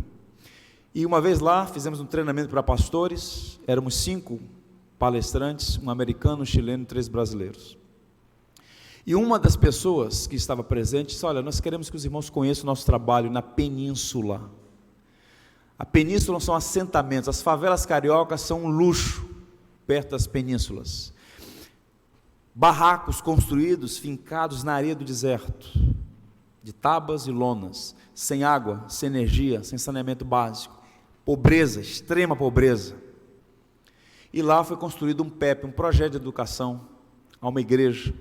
E uma vez lá, fizemos um treinamento para pastores, éramos 5 palestrantes, um americano, um chileno e 3 brasileiros. E uma das pessoas que estava presente disse: olha, nós queremos que os irmãos conheçam o nosso trabalho na península. A península são assentamentos, as favelas cariocas são um luxo perto das penínsulas. Barracos construídos, fincados na areia do deserto, de tábuas e lonas, sem água, sem energia, sem saneamento básico, pobreza, extrema pobreza. E lá foi construído um PEP, um projeto de educação, a uma igreja.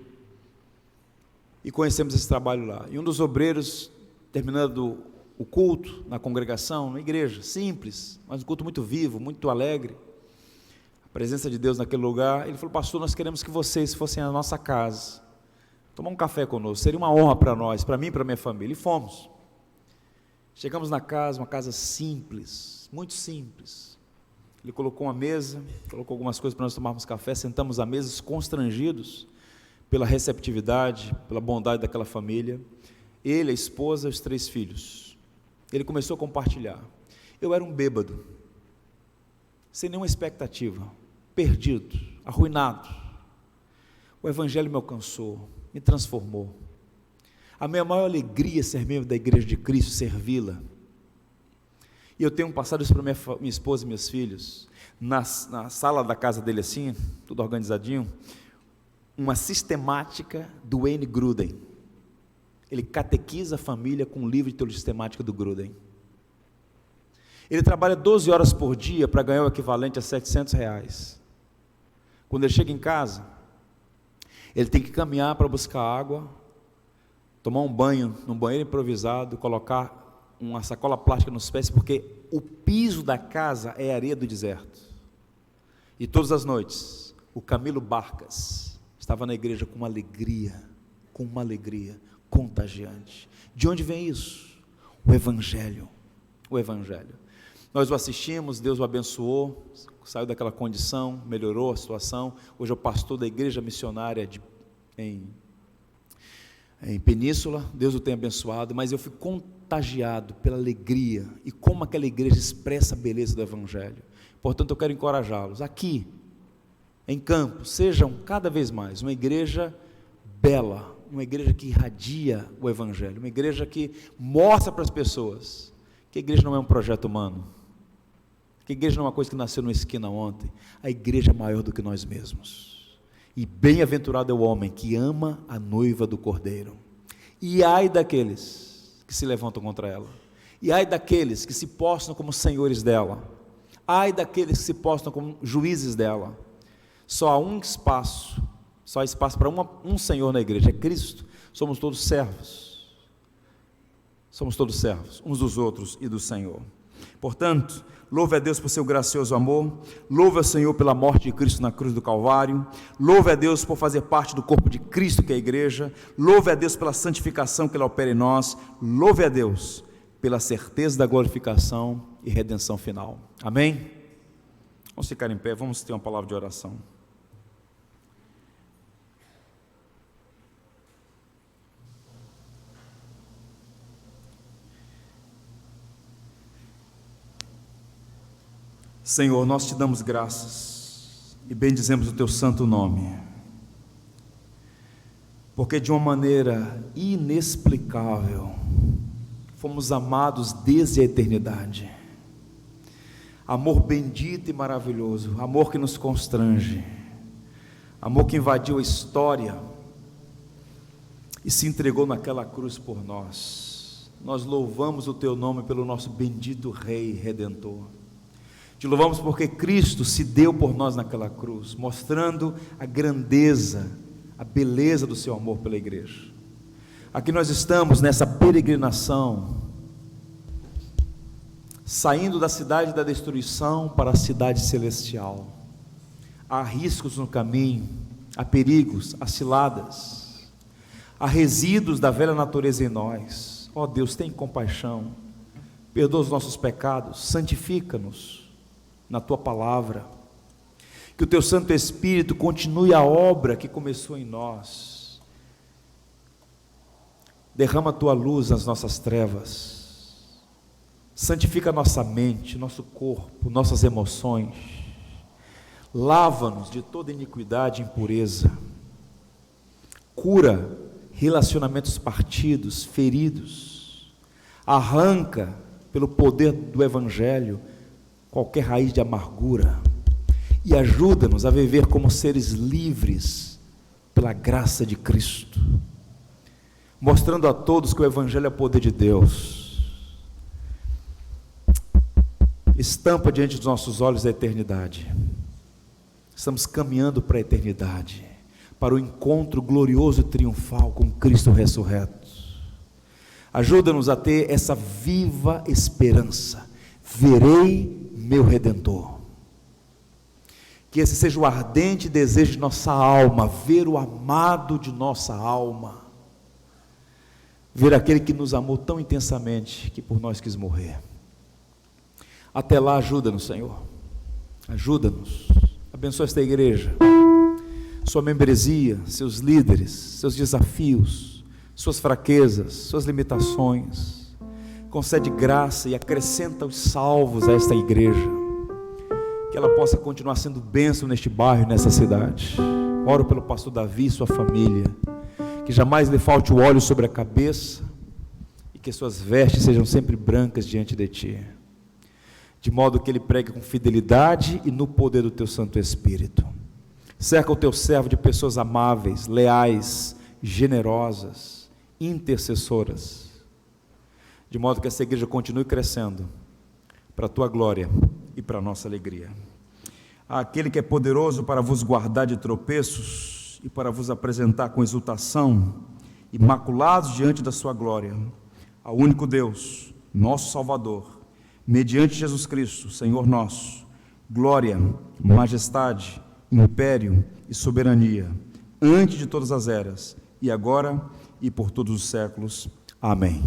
e conhecemos esse trabalho lá. E um dos obreiros, terminando o culto na congregação, na igreja, simples, mas um culto muito vivo, muito alegre, a presença de Deus naquele lugar, ele falou: pastor, nós queremos que vocês fossem à nossa casa, tomar um café conosco, seria uma honra para nós, para mim e para a minha família. E fomos. Chegamos na casa, uma casa simples, muito simples. Ele colocou uma mesa, colocou algumas coisas para nós tomarmos café, sentamos à mesa, constrangidos pela receptividade, pela bondade daquela família. Ele, a esposa e os 3 filhos. Ele começou a compartilhar. Eu era um bêbado, sem nenhuma expectativa, perdido, arruinado. O Evangelho me alcançou, me transformou. A minha maior alegria é ser membro da Igreja de Cristo, servi-la. E eu tenho passado isso para minha esposa e meus filhos, na sala da casa dele assim, tudo organizadinho, uma sistemática do Wayne Grudem. Ele catequiza a família com um livro de teologia sistemática do Grudem. Ele trabalha 12 horas por dia para ganhar o equivalente a R$700. Quando ele chega em casa, ele tem que caminhar para buscar água, tomar um banho num banheiro improvisado, colocar uma sacola plástica nos pés, porque o piso da casa é areia do deserto. E todas as noites, o Camilo Barcas estava na igreja com uma alegria contagiante. De onde vem isso? O Evangelho. O Evangelho. Nós o assistimos, Deus o abençoou, saiu daquela condição, melhorou a situação. Hoje é o pastor da igreja missionária em Península. Deus o tem abençoado, mas eu fui contagiado pela alegria e como aquela igreja expressa a beleza do Evangelho. Portanto, eu quero encorajá-los aqui em Campos, sejam cada vez mais uma igreja bela, uma igreja que irradia o Evangelho, uma igreja que mostra para as pessoas que a igreja não é um projeto humano, que a igreja não é uma coisa que nasceu numa esquina ontem. A igreja é maior do que nós mesmos, e bem-aventurado é o homem que ama a noiva do Cordeiro. E ai daqueles que se levantam contra ela, e ai daqueles que se postam como senhores dela, ai daqueles que se postam como juízes dela. Só há um espaço, só há espaço para um Senhor na igreja, é Cristo. Somos todos servos uns dos outros e do Senhor. Portanto, louve a Deus por seu gracioso amor, louve ao Senhor pela morte de Cristo na cruz do Calvário, louve a Deus por fazer parte do corpo de Cristo, que é a igreja, louve a Deus pela santificação que Ele opera em nós, louve a Deus pela certeza da glorificação e redenção final. Amém? Vamos ficar em pé, vamos ter uma palavra de oração. Senhor, nós te damos graças e bendizemos o teu santo nome, porque de uma maneira inexplicável fomos amados desde a eternidade. Amor bendito e maravilhoso, amor que nos constrange, amor que invadiu a história e se entregou naquela cruz por nós. Nós louvamos o teu nome pelo nosso bendito Rei Redentor. Te louvamos porque Cristo se deu por nós naquela cruz, mostrando a grandeza, a beleza do seu amor pela igreja. Aqui nós estamos nessa peregrinação, saindo da cidade da destruição para a cidade celestial. Há riscos no caminho, há perigos, há ciladas, há resíduos da velha natureza em nós. Ó Deus, tem compaixão, perdoa os nossos pecados, santifica-nos na tua palavra, que o teu Santo Espírito continue a obra que começou em nós. Derrama a tua luz nas nossas trevas, santifica nossa mente, nosso corpo, nossas emoções, lava-nos de toda iniquidade e impureza, cura relacionamentos partidos, feridos, arranca pelo poder do Evangelho qualquer raiz de amargura e ajuda-nos a viver como seres livres pela graça de Cristo, mostrando a todos que o Evangelho é o poder de Deus. Estampa diante dos nossos olhos a eternidade. Estamos caminhando para a eternidade. para o encontro glorioso e triunfal com Cristo ressurreto. Ajuda-nos a ter essa viva esperança: verei meu Redentor. Que esse seja o ardente desejo de nossa alma, ver o amado de nossa alma, ver aquele que nos amou tão intensamente que por nós quis morrer. Até lá, ajuda-nos, Senhor, ajuda-nos, abençoa esta igreja, sua membresia, seus líderes, seus desafios, suas fraquezas, suas limitações. Concede graça e acrescenta os salvos a esta igreja, que ela possa continuar sendo bênção neste bairro, nessa cidade. Oro pelo pastor Davi e sua família, que jamais lhe falte o óleo sobre a cabeça e que suas vestes sejam sempre brancas diante de ti, de modo que ele pregue com fidelidade e no poder do teu Santo Espírito. Cerca o teu servo de pessoas amáveis, leais, generosas, intercessoras, de modo que essa igreja continue crescendo para a tua glória e para a nossa alegria. Aquele que é poderoso para vos guardar de tropeços e para vos apresentar com exultação, imaculados diante da sua glória, ao único Deus, nosso Salvador, mediante Jesus Cristo, Senhor nosso, glória, majestade, império e soberania, antes de todas as eras, e agora e por todos os séculos. Amém.